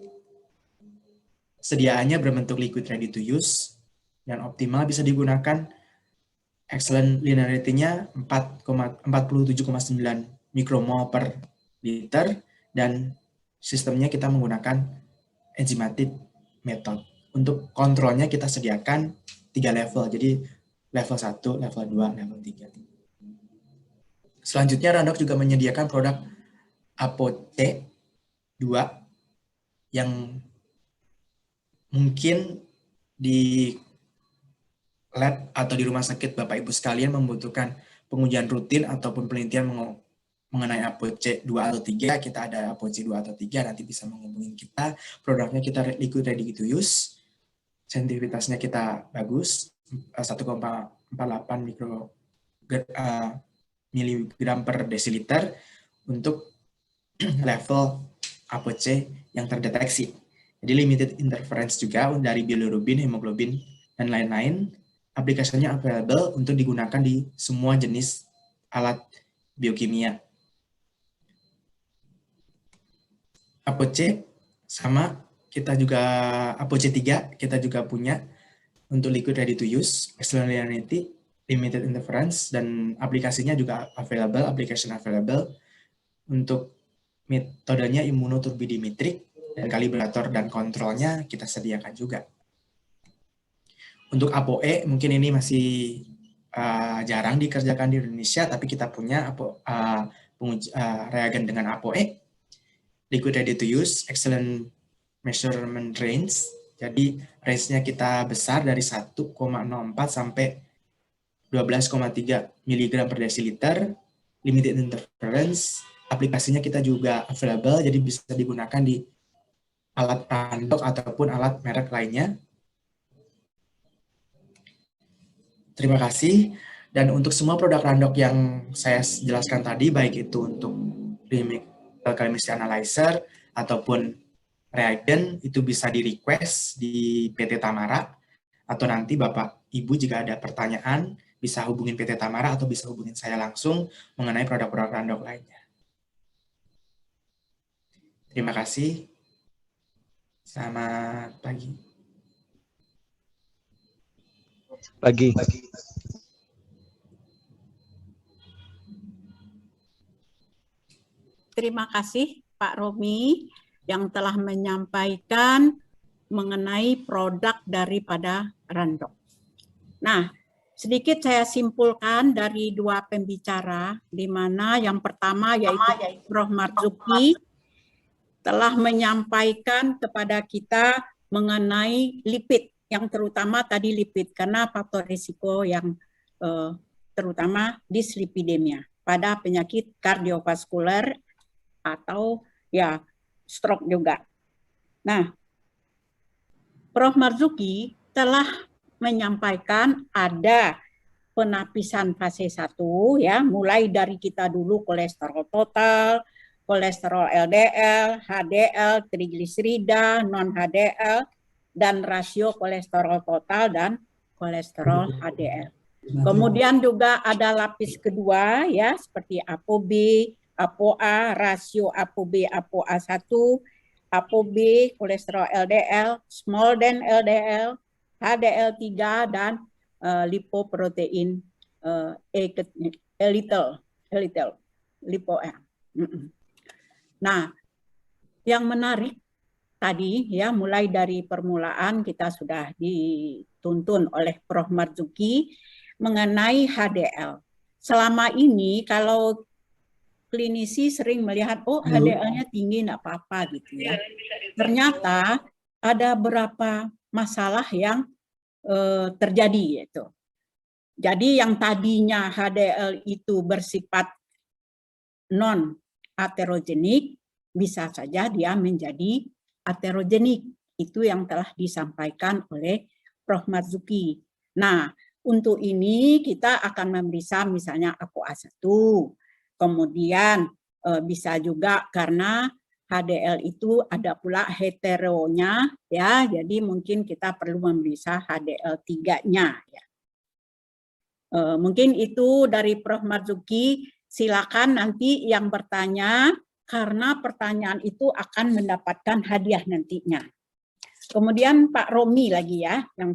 D: Sediaannya berbentuk liquid ready to use dan optimal bisa digunakan. Excellent linearity-nya 47,9 mikromol per liter, dan sistemnya kita menggunakan enzymatic method. Untuk kontrolnya kita sediakan 3 level, jadi level 1, level 2, level 3. Selanjutnya Randok juga menyediakan produk ApoC 2 yang mungkin di lab atau di rumah sakit Bapak Ibu sekalian membutuhkan pengujian rutin ataupun penelitian mengenai ApoC 2 atau 3, kita ada ApoC 2 atau 3, nanti bisa menghubungi kita. Produknya kita liquid ready to use, sensitivitasnya kita bagus, 1,48 miligram per desiliter untuk level ApoC yang terdeteksi. Jadi limited interference juga dari bilirubin, hemoglobin, dan lain-lain. Aplikasinya available untuk digunakan di semua jenis alat biokimia. ApoC sama, kita juga ApoC 3 kita juga punya untuk liquid ready to use, excellent linearity, limited interference, dan aplikasinya juga available, application available. Untuk metodenya immunoturbidimetrik, dan kalibrator dan kontrolnya kita sediakan juga. Untuk ApoE mungkin ini masih jarang dikerjakan di Indonesia, tapi kita punya reagen dengan ApoE, liquid ready to use, excellent measurement range. Jadi range-nya kita besar dari 1,04 sampai 12,3 mg per desiliter, limited interference. Aplikasinya kita juga available, jadi bisa digunakan di alat Randok ataupun alat merek lainnya. Terima kasih. Dan untuk semua produk Randok yang saya jelaskan tadi, baik itu untuk chemistry analyzer ataupun reagen, itu bisa di-request di PT Tamara, atau nanti Bapak Ibu jika ada pertanyaan bisa hubungin PT Tamara atau bisa hubungin saya langsung mengenai produk-produk Randok lainnya. Terima kasih. Selamat pagi.
E: Pagi.
A: Terima kasih Pak Romi yang telah menyampaikan mengenai produk daripada Randok. Nah, sedikit saya simpulkan dari 2 pembicara, di mana yang pertama yaitu Prof. Marzuki telah menyampaikan kepada kita mengenai lipid, yang terutama tadi lipid, karena faktor risiko yang terutama dislipidemia pada penyakit kardiovaskuler atau ya stroke juga. Nah, Prof. Marzuki telah menyampaikan ada penapisan fase 1 ya, mulai dari kita dulu kolesterol total, kolesterol LDL, HDL, trigliserida, non HDL, dan rasio kolesterol total dan kolesterol HDL. Kemudian juga ada lapis kedua ya, seperti ApoB, ApoA, rasio ApoB, ApoA1, ApoB, kolesterol LDL, small than LDL, HDL3, dan lipoprotein little lipo. Nah, yang menarik tadi ya, mulai dari permulaan kita sudah dituntun oleh Prof. Marzuki mengenai HDL. Selama ini kalau klinisi sering melihat, oh HDL-nya tinggi, enggak apa-apa gitu ya. Ternyata ada beberapa masalah yang terjadi yaitu. Jadi yang tadinya HDL itu bersifat non-aterogenik, bisa saja dia menjadi aterogenik. Itu yang telah disampaikan oleh Prof. Marzuki. Nah, untuk ini kita akan memeriksa misalnya ApoA1. Kemudian bisa juga karena HDL itu ada pula heteronya ya, jadi mungkin kita perlu memeriksa HDL3-nya ya. Mungkin itu dari Prof. Marzuki. Silakan nanti yang bertanya, karena pertanyaan itu akan mendapatkan hadiah nantinya. Kemudian Pak Romi lagi ya, yang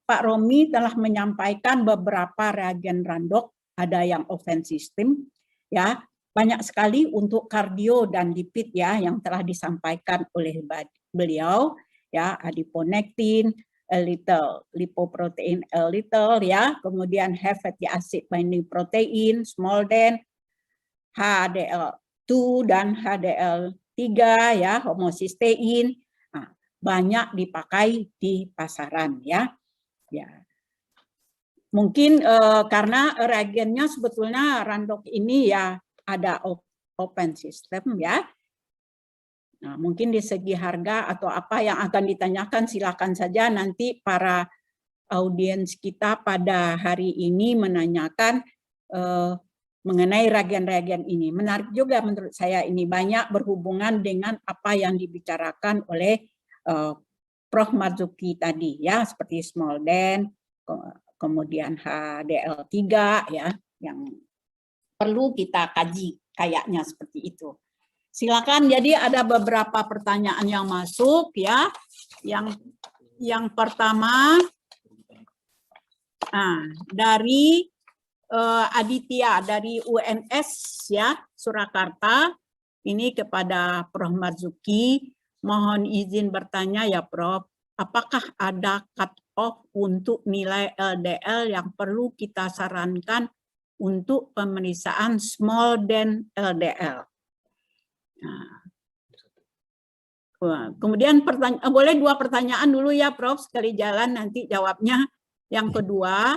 A: Pak Romi telah menyampaikan beberapa reagen randok, ada yang oven system, ya banyak sekali untuk kardio dan lipid ya yang telah disampaikan oleh beliau, ya adiponektin, a little, lipoprotein a little ya, kemudian high fatty acid binding protein, SMALDEN, HDL2 dan HDL3 ya, homocysteine. Nah, banyak dipakai di pasaran ya. Ya. Mungkin karena reagennya sebetulnya randok ini ya ada open system ya. Nah, mungkin di segi harga atau apa yang akan ditanyakan silakan saja nanti para audiens kita pada hari ini menanyakan mengenai reagen-reagen ini. Menarik juga menurut saya ini banyak berhubungan dengan apa yang dibicarakan oleh Prof. Marzuki tadi ya, seperti SMALDEN, kemudian HDL3 ya yang perlu kita kaji kayaknya seperti itu. Silakan, jadi ada beberapa pertanyaan yang masuk ya. Yang pertama dari Aditya dari UNS ya Surakarta, ini kepada Prof. Marzuki, mohon izin bertanya ya Prof, apakah ada cut off untuk nilai LDL yang perlu kita sarankan untuk pemeriksaan SMALDEN LDL? Nah, kemudian boleh dua pertanyaan dulu ya Prof, sekali jalan nanti jawabnya. Yang kedua,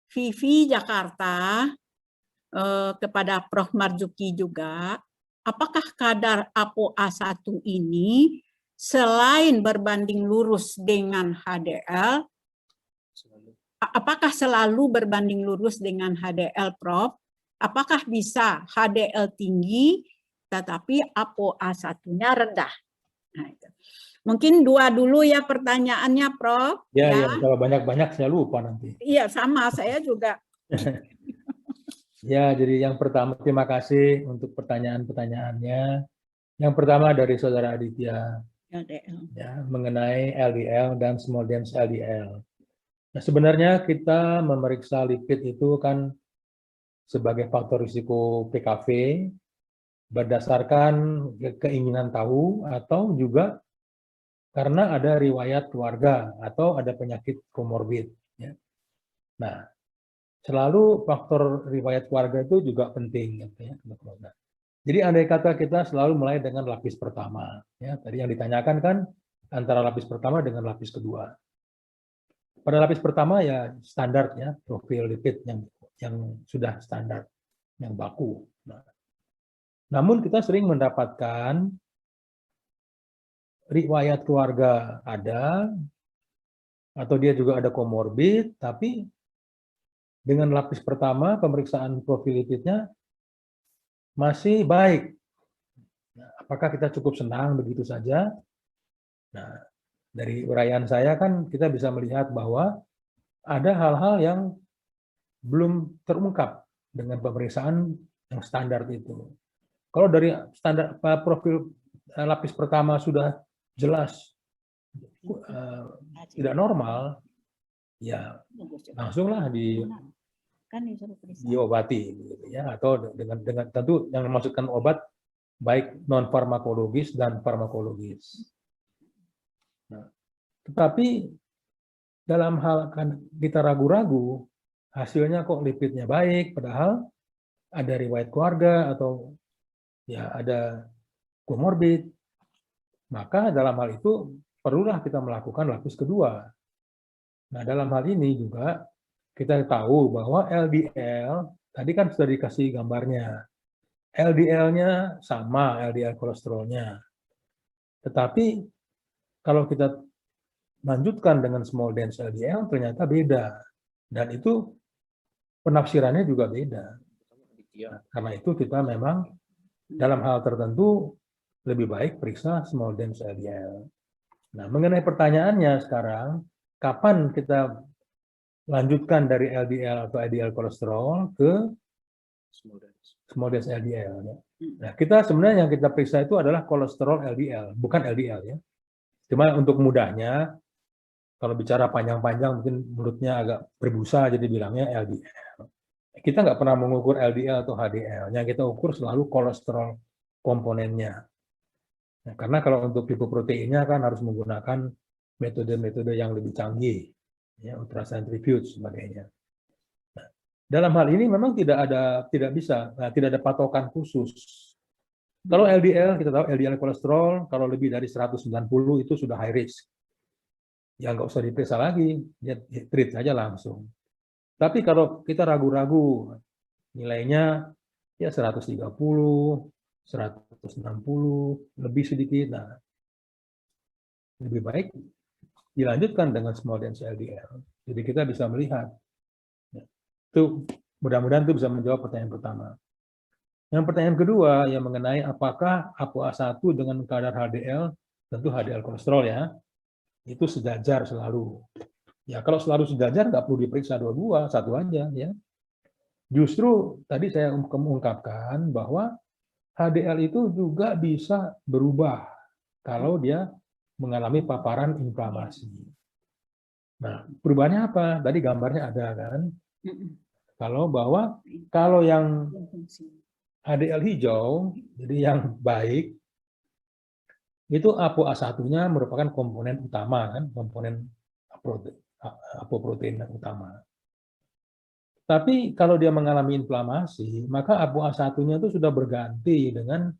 A: Vivi Jakarta kepada Prof. Marzuki juga, apakah kadar ApoA1 ini selain berbanding lurus dengan HDL, apakah selalu berbanding lurus dengan HDL Prof? Apakah bisa HDL tinggi tetapi ApoA1-nya rendah? Nah, itu. Mungkin dua dulu ya pertanyaannya, Prof.
B: Ya, kalau banyak-banyak saya lupa nanti.
A: Iya, sama saya juga.
B: Ya, jadi yang pertama terima kasih untuk pertanyaan-pertanyaannya. Yang pertama dari Saudara Aditya,
A: LDL.
B: ya, mengenai LDL dan SMALDEN LDL. Nah, sebenarnya kita memeriksa lipid itu kan sebagai faktor risiko PKV, berdasarkan keinginan tahu atau juga karena ada riwayat keluarga atau ada penyakit komorbid. Ya. Nah, selalu faktor riwayat keluarga itu juga penting. Ya. Jadi andai kata kita selalu mulai dengan lapis pertama. Ya. Tadi yang ditanyakan kan antara lapis pertama dengan lapis kedua. Pada lapis pertama ya standar ya profil lipid yang sudah standar, yang baku. Nah, namun kita sering mendapatkan riwayat keluarga ada, atau dia juga ada komorbid, tapi dengan lapis pertama pemeriksaan profil lipidnya masih baik. Nah, apakah kita cukup senang begitu saja? Nah, dari uraian saya kan kita bisa melihat bahwa ada hal-hal yang belum terungkap dengan pemeriksaan yang standar itu. Kalau dari standar profil lapis pertama sudah jelas tidak normal, ya langsunglah
A: Kan disuruh periksa.
B: diobati, gitu ya, atau dengan tentu yang dimaksudkan obat baik non farmakologis dan farmakologis. Nah, tetapi dalam hal kan kita ragu-ragu, hasilnya kok lipidnya baik, padahal ada riwayat keluarga atau ya ada komorbid, maka dalam hal itu perlulah kita melakukan lapis kedua. Nah, dalam hal ini juga kita tahu bahwa LDL, tadi kan sudah dikasih gambarnya, LDL-nya sama, LDL kolesterolnya. Tetapi kalau kita lanjutkan dengan small dense LDL, ternyata beda. Dan itu penafsirannya juga beda. Nah, karena itu kita memang dalam hal tertentu lebih baik periksa small dense LDL. Nah, mengenai pertanyaannya sekarang, kapan kita lanjutkan dari LDL atau LDL kolesterol ke small dense LDL. Ya. Nah, kita sebenarnya yang kita periksa itu adalah kolesterol LDL, bukan LDL ya. Cuma untuk mudahnya, kalau bicara panjang-panjang mungkin mulutnya agak berbusa jadi bilangnya LDL. Kita nggak pernah mengukur LDL atau HDL, yang kita ukur selalu kolesterol komponennya. Nah, karena kalau untuk lipoproteinnya kan harus menggunakan metode-metode yang lebih canggih, ya, ultracentrifuge sebagainya. Nah, dalam hal ini memang tidak bisa, tidak ada patokan khusus. Kalau LDL, kita tahu LDL kolesterol kalau lebih dari 190 itu sudah high risk. Ya nggak usah diperiksa lagi, ya treat saja langsung. Tapi kalau kita ragu-ragu, nilainya ya 130, 160, lebih sedikit, nah lebih baik dilanjutkan dengan small dense LDL. Jadi kita bisa melihat. Itu mudah-mudahan itu bisa menjawab pertanyaan pertama. Yang pertanyaan kedua yang mengenai apakah ApoA1 dengan kadar HDL, tentu HDL kolesterol ya, itu sejajar selalu. Ya kalau selalu sejajar nggak perlu diperiksa dua-dua, satu aja ya. Justru tadi saya mengungkapkan bahwa HDL itu juga bisa berubah kalau dia mengalami paparan inflamasi. Nah, perubahannya apa? Tadi gambarnya ada kan? Kalau yang HDL hijau, jadi yang baik, itu ApoA1-nya merupakan komponen utama kan, komponen apoprotein yang utama. Tapi kalau dia mengalami inflamasi, maka ApoA1-nya itu sudah berganti dengan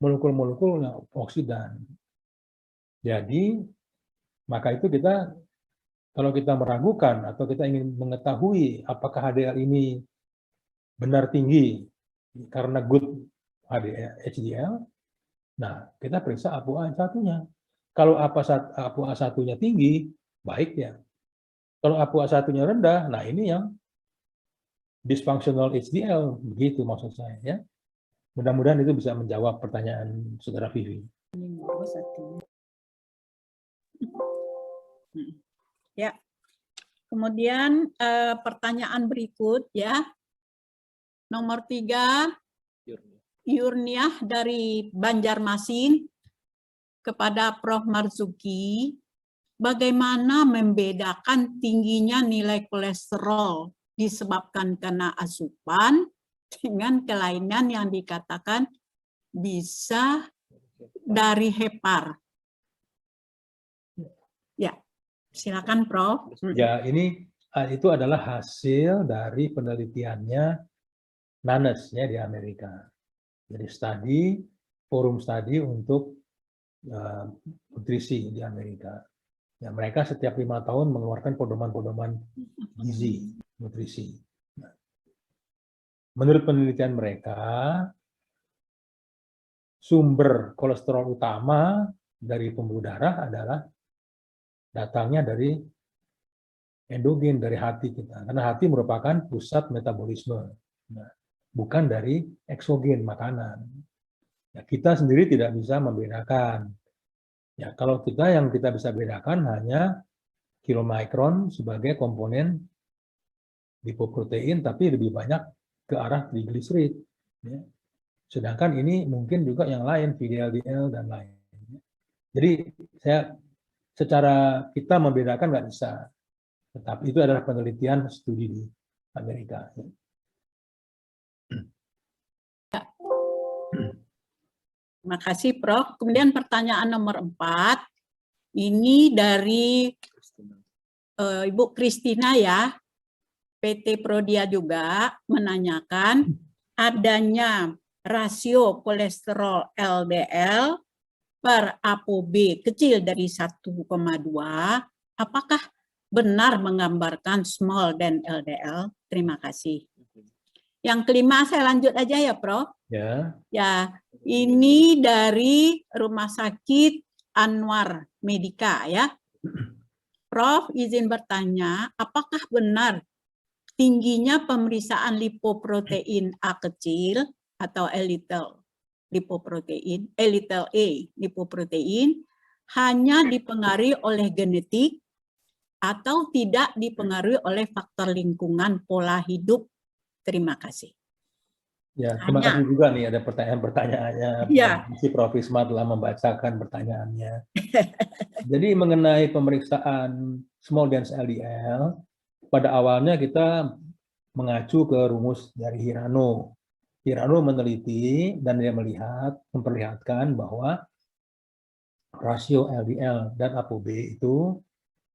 B: molekul-molekul oksidan. Jadi, maka itu kita, kalau kita meragukan atau kita ingin mengetahui apakah HDL ini benar tinggi karena good HDL, nah kita periksa ApoA1-nya. Kalau ApoA1-nya tinggi, baik ya. Kalau ApoA1-nya rendah, nah ini yang dysfunctional HDL, begitu maksud saya ya. Mudah-mudahan itu bisa menjawab pertanyaan Saudara Vivi.
A: Ya. Kemudian pertanyaan berikut ya. Nomor 3, Yurniah dari Banjarmasin kepada Prof. Marzuki. Bagaimana membedakan tingginya nilai kolesterol disebabkan karena asupan dengan kelainan yang dikatakan bisa dari hepar? Ya, silakan Prof.
B: Ya, ini itu adalah hasil dari penelitiannya Nanes ya di Amerika. Jadi forum studi untuk nutrisi di Amerika. Ya, mereka setiap 5 tahun mengeluarkan pedoman-pedoman gizi nutrisi. Nah, menurut penelitian mereka, sumber kolesterol utama dari pembuluh darah adalah datangnya dari endogen, dari hati kita. Karena hati merupakan pusat metabolisme. Nah, bukan dari eksogen makanan. Ya, kita sendiri tidak bisa membedakan. Ya, kalau yang kita bisa bedakan hanya kilomikron sebagai komponen lipoprotein, tapi lebih banyak ke arah trigliserid. Ya. Sedangkan ini mungkin juga yang lain, VDLDL dan lain. Jadi secara kita membedakan nggak bisa. Tetapi itu adalah penelitian studi di Amerika.
A: Terima kasih, Prof. Kemudian pertanyaan nomor 4, ini dari Ibu Kristina ya, PT Prodia juga menanyakan adanya rasio kolesterol LDL per ApoB kecil dari 1,2, apakah benar menggambarkan small dan LDL? Terima kasih. Yang kelima saya lanjut aja ya, Prof.
B: Ya.
A: Ya, ini dari Rumah Sakit Anwar Medika ya. Prof, izin bertanya, apakah benar tingginya pemeriksaan lipoprotein A kecil atau little lipoprotein, little A lipoprotein hanya dipengaruhi oleh genetik atau tidak dipengaruhi oleh faktor lingkungan pola hidup? Terima kasih.
B: Ya, terima kasih juga nih ada pertanyaan-pertanyaannya.
A: Ya.
B: Si Prof. Isma telah membacakan pertanyaannya. Jadi mengenai pemeriksaan small dense LDL, pada awalnya kita mengacu ke rumus dari Hirano. Hirano meneliti dan dia memperlihatkan bahwa rasio LDL dan ApoB itu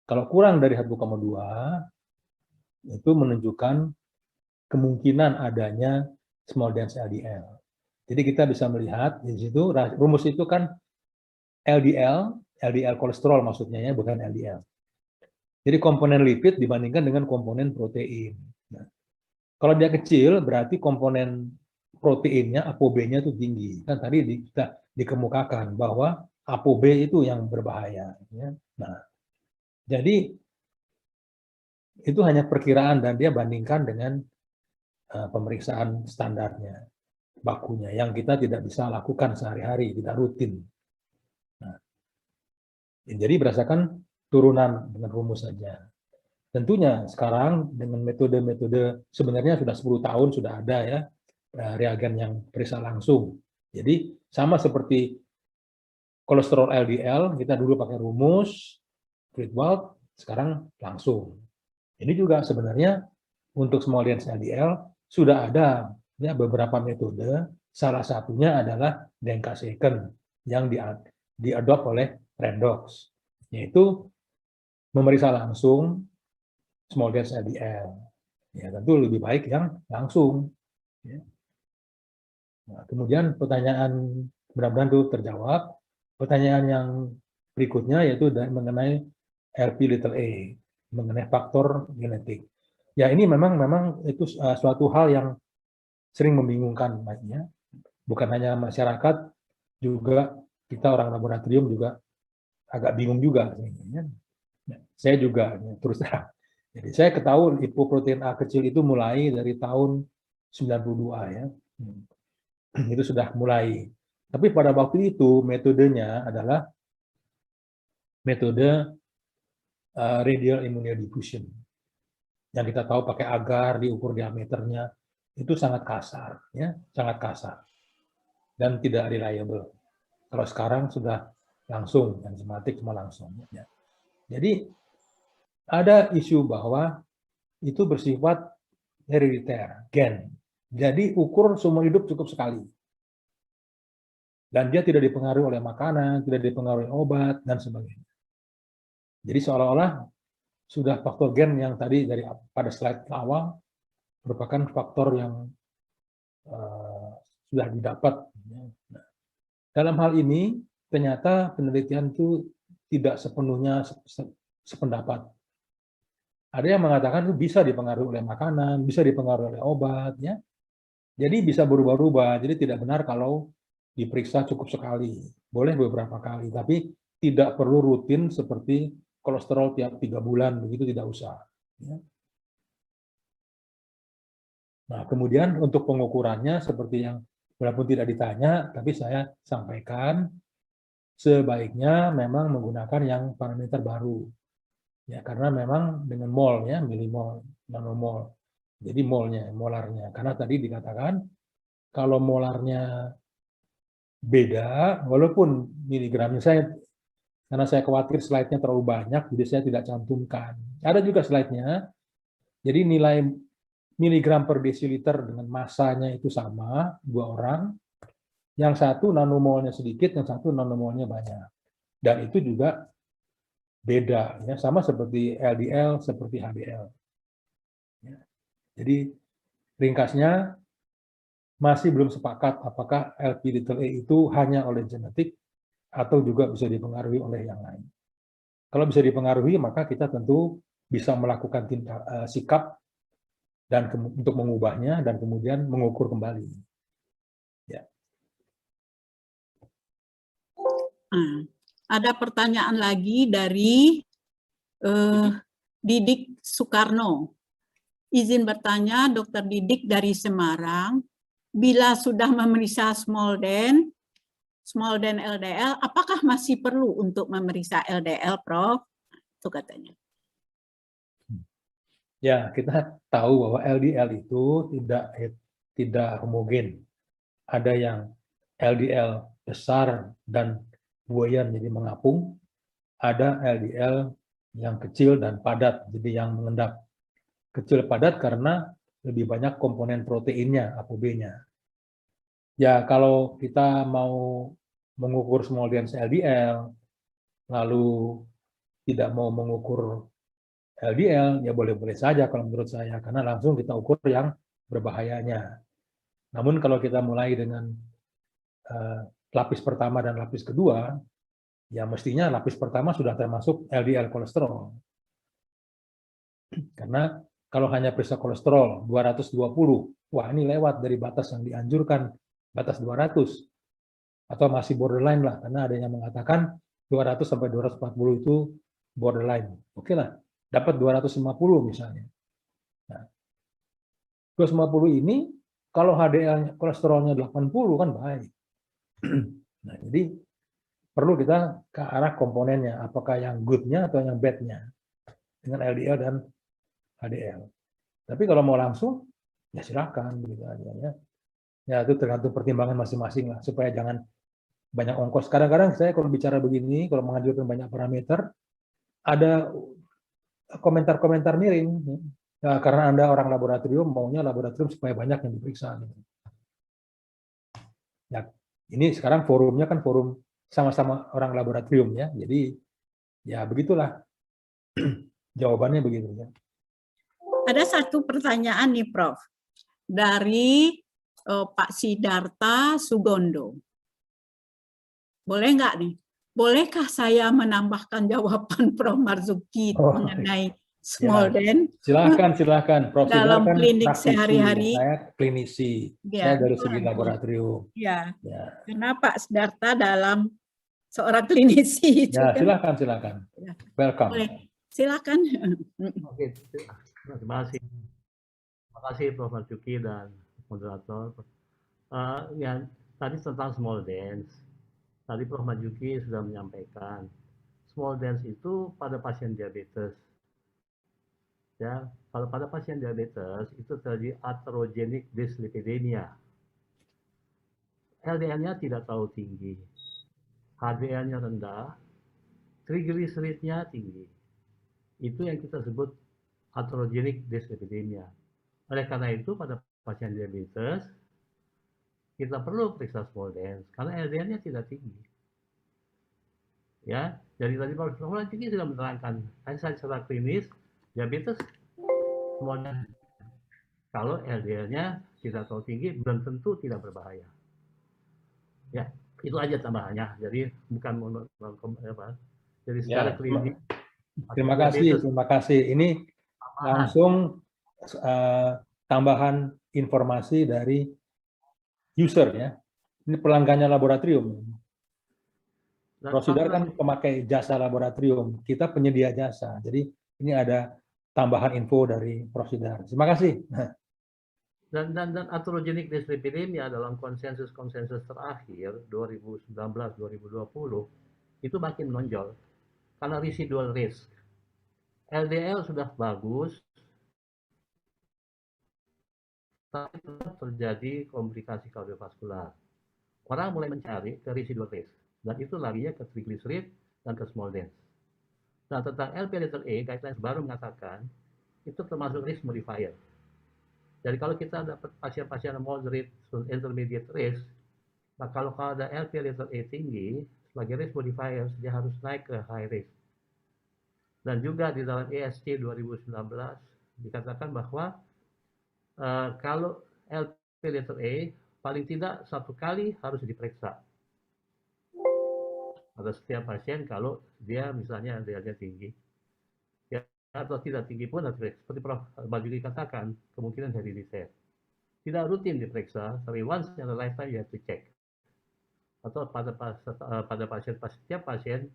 B: kalau kurang dari 1,2 itu menunjukkan kemungkinan adanya small dense LDL. Jadi kita bisa melihat di situ rumus itu kan LDL kolesterol maksudnya ya, bukan LDL. Jadi komponen lipid dibandingkan dengan komponen protein. Nah, kalau dia kecil berarti komponen proteinnya ApoB-nya itu tinggi. Kan tadi kita dikemukakan bahwa ApoB itu yang berbahaya. Ya. Nah, jadi itu hanya perkiraan dan dia bandingkan dengan pemeriksaan standarnya, bakunya, yang kita tidak bisa lakukan sehari-hari, tidak rutin. Nah, jadi berdasarkan turunan dengan rumus saja. Tentunya sekarang dengan metode-metode sebenarnya sudah 10 tahun sudah ada ya reagen yang periksa langsung. Jadi sama seperti kolesterol LDL, kita dulu pakai rumus, Friedwald, sekarang langsung. Ini juga sebenarnya untuk small dense LDL sudah ada ya beberapa metode, salah satunya adalah Denka second yang diadop oleh Redox, yaitu memeriksa langsung small dense LDL. Ya, tentu lebih baik yang langsung. Ya. Nah, kemudian pertanyaan mudah-mudahan itu terjawab. Pertanyaan yang berikutnya yaitu mengenai Lp(a), mengenai faktor genetik. Ya ini memang itu suatu hal yang sering membingungkan, ya. Bukan hanya masyarakat, juga kita orang laboratorium juga agak bingung juga. Ya. Saya juga ya, terus terang. Jadi saya ketahui lipoprotein A kecil itu mulai dari tahun 92 ya. Itu sudah mulai. Tapi pada waktu itu metodenya adalah metode radial immunodiffusion. Yang kita tahu pakai agar, diukur diameternya, itu sangat kasar, ya, sangat kasar. Dan tidak reliable. Kalau sekarang sudah langsung, enzimatik semua langsung. Ya. Jadi ada isu bahwa itu bersifat herediter, gen. Jadi ukur seumur hidup cukup sekali. Dan dia tidak dipengaruhi oleh makanan, tidak dipengaruhi obat, dan sebagainya. Jadi seolah-olah sudah faktor gen yang tadi pada slide awal merupakan faktor yang sudah didapat. Nah, dalam hal ini ternyata penelitian itu tidak sepenuhnya sependapat. Ada yang mengatakan itu bisa dipengaruhi oleh makanan, bisa dipengaruhi oleh obat, ya. Jadi bisa berubah-ubah. Jadi tidak benar kalau diperiksa cukup sekali, boleh beberapa kali, tapi tidak perlu rutin seperti kolesterol tiap 3 bulan, begitu tidak usah. Ya. Nah, kemudian untuk pengukurannya seperti yang walaupun tidak ditanya, tapi saya sampaikan, sebaiknya memang menggunakan yang parameter baru. Ya, karena memang dengan mol, ya, milimol, nanomol. Jadi molnya, molarnya. Karena tadi dikatakan, kalau molarnya beda, walaupun miligramnya karena saya khawatir slide-nya terlalu banyak, jadi saya tidak cantumkan. Ada juga slide-nya, jadi nilai miligram per desiliter dengan masanya itu sama, 2 orang. Yang satu nanomolnya sedikit, yang satu nanomolnya banyak. Dan itu juga beda, ya, sama seperti LDL, seperti HDL. Ya. Jadi ringkasnya masih belum sepakat apakah Lp(a) itu hanya oleh genetik atau juga bisa dipengaruhi oleh yang lain. Kalau bisa dipengaruhi, maka kita tentu bisa melakukan sikap dan untuk mengubahnya dan kemudian mengukur kembali. Ya.
A: Ada pertanyaan lagi dari Didik Soekarno. Izin bertanya, Dr. Didik dari Semarang, bila sudah memeriksa small den LDL, apakah masih perlu untuk memeriksa LDL, Prof? Itu katanya.
B: Ya, kita tahu bahwa LDL itu tidak homogen. Ada yang LDL besar dan buaya menjadi mengapung, ada LDL yang kecil dan padat, jadi yang mengendap. Kecil padat karena lebih banyak komponen proteinnya, ApoB-nya. Ya, kalau kita mau mengukur small dense LDL, lalu tidak mau mengukur LDL, ya boleh-boleh saja kalau menurut saya, karena langsung kita ukur yang berbahayanya. Namun kalau kita mulai dengan lapis pertama dan lapis kedua, ya mestinya lapis pertama sudah termasuk LDL kolesterol. Karena kalau hanya periksa kolesterol 220, wah ini lewat dari batas yang dianjurkan, batas 200. Atau masih borderline lah, karena ada yang mengatakan 200 sampai 240 itu borderline. Oke lah, dapat 250 misalnya. Nah, 250 ini kalau HDL kolesterolnya 80 kan baik. Nah, jadi perlu kita ke arah komponennya, apakah yang good-nya atau yang bad-nya dengan LDL dan HDL. Tapi kalau mau langsung, ya silakan begitu aja ya. Ya itu tergantung pertimbangan masing-masing lah, supaya jangan banyak ongkos. Kadang-kadang saya kalau bicara begini, kalau mengajukan banyak parameter, ada komentar-komentar miring. Ya, karena Anda orang laboratorium, maunya laboratorium supaya banyak yang diperiksa. Ya, ini sekarang forumnya kan forum sama-sama orang laboratorium ya. Jadi ya begitulah jawabannya begitu ya.
A: Ada satu pertanyaan nih, Prof. Dari Pak Sidarta Sugondo. Boleh nggak nih? Bolehkah saya menambahkan jawaban Prof. Marzuki mengenai small den?
B: Silahkan. Prof.
A: Dalam
B: kan
A: klinik
B: praktisi,
A: sehari-hari.
B: saya klinisi.
A: Ya,
B: saya dari segi laboratorium.
A: Ya.
B: Ya.
A: Karena Pak Sidarta dalam seorang klinisi.
B: Ya,
A: juga.
B: silakan. Welcome.
A: Boleh. Silakan.
F: Oke, terima kasih. Terima kasih Prof. Marzuki dan moderator. Ya, tadi tentang small dense. Tadi Prof. Marzuki sudah menyampaikan small dense itu pada pasien diabetes. Ya, kalau pada pasien diabetes itu terjadi atherogenic dyslipidemia. LDL-nya tidak terlalu tinggi, HDL-nya rendah, triglyceridnya tinggi. Itu yang kita sebut atherogenic dyslipidemia. Oleh karena itu pada pasien diabetes kita perlu periksa small dense karena LDL-nya tidak tinggi. Ya, jadi tadi Prof. Marzuki sudah menerangkan, saya secara klinis diabetes small dense. Kalau LDL-nya tidak terlalu tinggi belum tentu tidak berbahaya. Ya, itu aja tambahannya. Jadi bukan apa. Jadi secara klinis.
B: Terima kasih. Ini langsung tambahan informasi dari user ya. Ini pelanggannya laboratorium. Prof. Sudar kan pemakai jasa laboratorium, kita penyedia jasa. Jadi ini ada tambahan info dari Prof. Sudar. Terima kasih.
F: Dan atherogenic dyslipidemia dalam konsensus terakhir 2019-2020 itu makin menonjol karena residual risk. LDL sudah bagus, tapi tetap terjadi komplikasi kardiovaskular. Orang mulai mencari ke residual risk, dan itu larinya ke triglycerid dan ke small dense. Nah, tentang Lp(a), guidelines baru mengatakan itu termasuk risk modifier. Jadi kalau kita dapat pasien-pasien moderate intermediate risk, nah kalau ada LP(a) tinggi, sebagai risk modifier dia harus naik ke high risk. Dan juga di dalam ESC 2019 dikatakan bahwa kalau LP(a) paling tidak 1 kali harus diperiksa pada setiap pasien kalau dia misalnya derajat tinggi. Ya, atau tidak tinggi pun harus diperiksa. Seperti Prof. Marzuki katakan, kemungkinan herediter. Tidak rutin diperiksa, tapi once in a lifetime you have to check. Atau pada setiap pasien,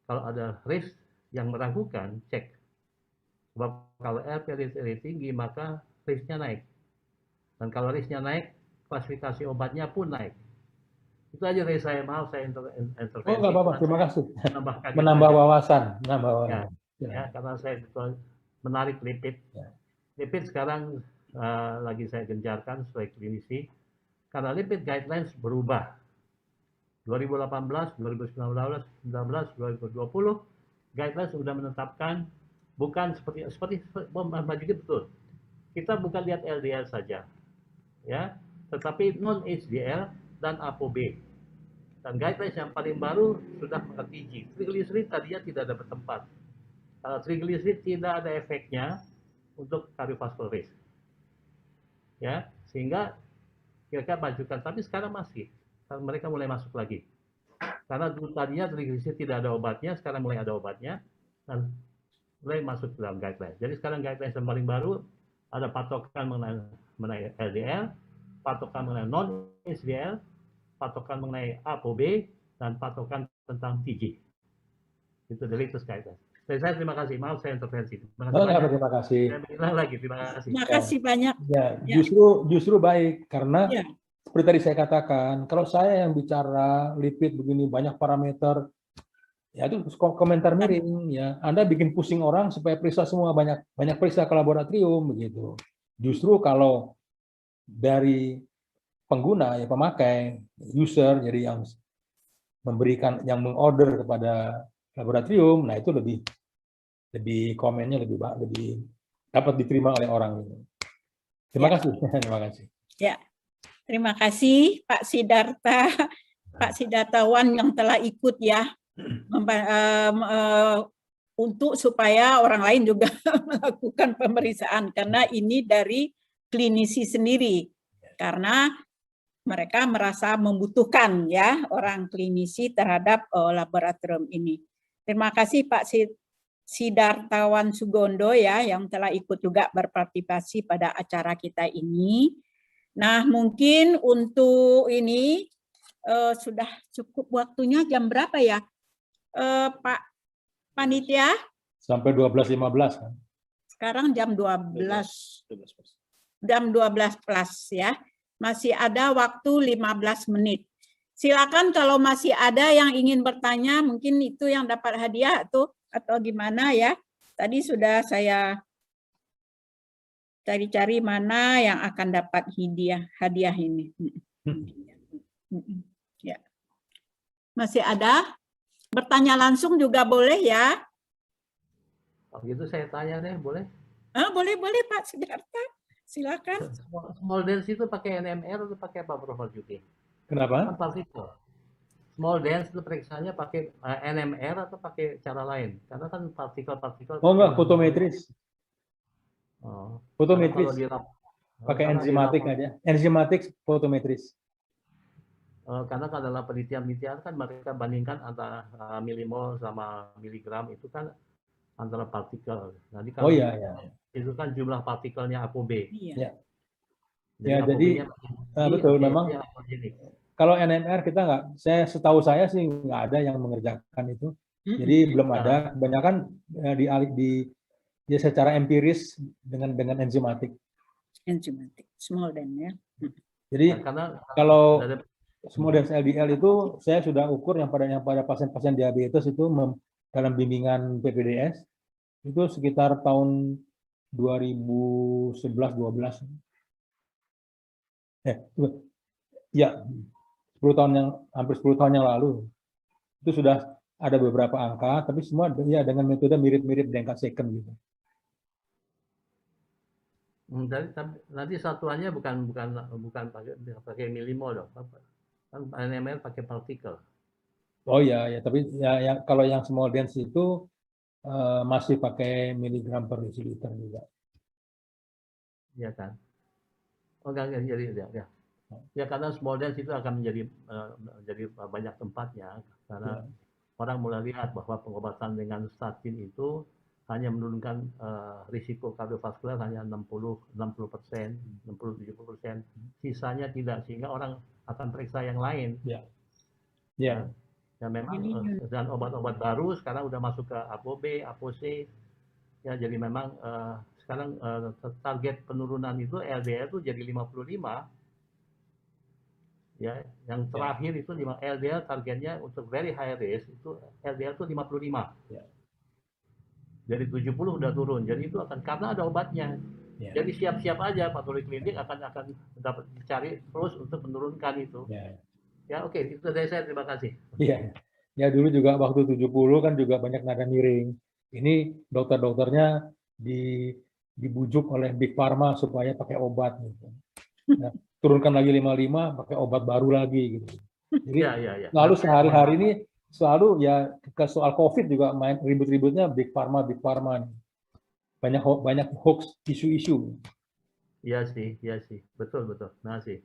F: kalau ada risk yang meragukan, cek. Sebab kalau LP(a) tinggi, maka risknya naik. Dan kalau risknya naik, klasifikasi obatnya pun naik. Itu aja dari saya, maaf saya intervensi.
B: Oh, nggak apa-apa, terima kasih.
F: Menambahkan
B: Menambah wawasan. Menambah wawasan.
F: Ya, karena saya menarik lipid.
B: Ya.
F: Lipid sekarang lagi saya gencarkan sebagai klinisi, karena lipid guidelines berubah. 2018, 2019, 2020, guidelines sudah menetapkan bukan seperti Mbak Marzuki betul. Kita bukan lihat LDL saja, ya, tetapi non HDL dan ApoB. Dan guidelines yang paling baru sudah mengerti TG. Triglycerid tadinya tidak ada tempat. Kalau triglycerid tidak ada efeknya untuk cardiovascular risk. Ya, sehingga kira-kira majukan, tapi sekarang masih. Mereka mulai masuk lagi. Karena dulu tadinya triglycerid tidak ada obatnya, sekarang mulai ada obatnya dan mulai masuk dalam guidelines. Jadi sekarang guidelines yang paling baru ada patokan mengenai LDL, patokan mengenai non-HDL, patokan mengenai ApoB, dan patokan tentang TG. Itu the latest guidelines. Dari saya terima kasih. Maaf saya intervensi. Terima kasih banyak.
B: Terima kasih.
F: Saya bilang lagi, terima kasih.
A: Terima kasih banyak.
B: Ya, justru baik karena seperti tadi saya katakan, kalau saya yang bicara lipid begini banyak parameter, ya itu komentar miring ya. Anda bikin pusing orang supaya periksa semua, banyak periksa ke laboratorium begitu. Justru kalau dari pengguna ya pemakai user jadi yang memberikan yang mengorder kepada laboratorium, nah itu lebih komennya lebih dapat diterima oleh orang. Terima kasih. Terima kasih.
A: Ya, terima kasih Pak Sidarta, Pak Sidartawan yang telah ikut ya untuk supaya orang lain juga melakukan pemeriksaan, karena ini dari klinisi sendiri, karena mereka merasa membutuhkan ya orang klinisi terhadap laboratorium ini. Terima kasih Pak Sidartawan Sugondo ya yang telah ikut juga berpartisipasi pada acara kita ini. Nah, mungkin untuk ini sudah cukup waktunya, jam berapa ya Pak Panitia?
B: Sampai 12.15 kan.
A: Sekarang jam 12. Jam 12 plus ya. Masih ada waktu 15 menit. Silakan kalau masih ada yang ingin bertanya, mungkin itu yang dapat hadiah atau gimana ya. Tadi sudah saya cari-cari mana yang akan dapat hadiah ini. Ya. Masih ada? Bertanya langsung juga boleh ya.
F: Kalau gitu saya tanya deh, boleh?
A: Boleh Pak Sidarta. Silakan.
F: Small dance itu pakai NMR atau pakai apa, Prof. Marzuki?
B: Kenapa?
F: Kan partikel. Small dance itu periksanya pakai NMR atau pakai cara lain? Karena kan partikel-partikel.
B: Oh enggak, fotometris.
F: Oh.
B: Fotometris. Pakai enzimatik aja. Enzimatik fotometris.
F: Karena dalam penelitian kan mereka bandingkan antara milimol sama miligram itu kan antara partikel. Nanti kalau itu kan jumlah partikelnya ApoB.
A: Iya.
B: Jadi betul memang. Kalau NMR kita nggak, setahu saya sih nggak ada yang mengerjakan itu. Jadi belum ada. Kebanyakan secara empiris dengan enzimatik.
A: Enzimatik, small dance ya.
B: Jadi kalau small dance LDL itu saya sudah ukur yang pada pasien-pasien diabetes itu dalam bimbingan PPDS itu sekitar tahun 2011-12. Ya, 10 tahun hampir 10 tahun yang lalu itu sudah ada beberapa angka, tapi semua ya dengan metode mirip-mirip Denka second gitu.
F: Nanti satuannya bukan pakai milimol dong, kan NMR pakai partikel.
B: Oh ya, tapi ya kalau yang small dense itu masih pakai miligram per desiliter juga.
F: Ya kan? Oh enggak jadi ya. Ya karena small dense itu akan menjadi banyak tempatnya karena orang mulai lihat bahwa pengobatan dengan statin itu hanya menurunkan risiko kardiovaskular hanya 60%, 60-70%. Sisanya tidak, sehingga orang akan periksa yang lain.
B: Ya.
F: Ya memang dan obat-obat baru sekarang udah masuk ke ApoB, ApoC. Ya jadi memang sekarang target penurunan itu LDL itu jadi 55. Ya, yang terakhir itu LDL targetnya untuk very high risk itu LDL itu 55.
B: Ya.
F: Dari 70 udah turun. Jadi itu akan karena ada obatnya.
B: Ya.
F: Jadi siap-siap aja patologi klinik akan dapat dicari terus untuk menurunkan itu. Ya oke, itu dari saya, terima kasih.
B: Iya. Ya dulu juga waktu 70 kan juga banyak nada miring. Ini dokter-dokternya dibujuk oleh Big Pharma supaya pakai obat gitu. Nah, turunkan lagi 55 pakai obat baru lagi gitu. Jadi lalu sehari-hari ini selalu ya ke soal COVID juga main ribut-ributnya Big Pharma nih. Banyak hoax isu-isu.
F: Iya sih, betul. Nah sih.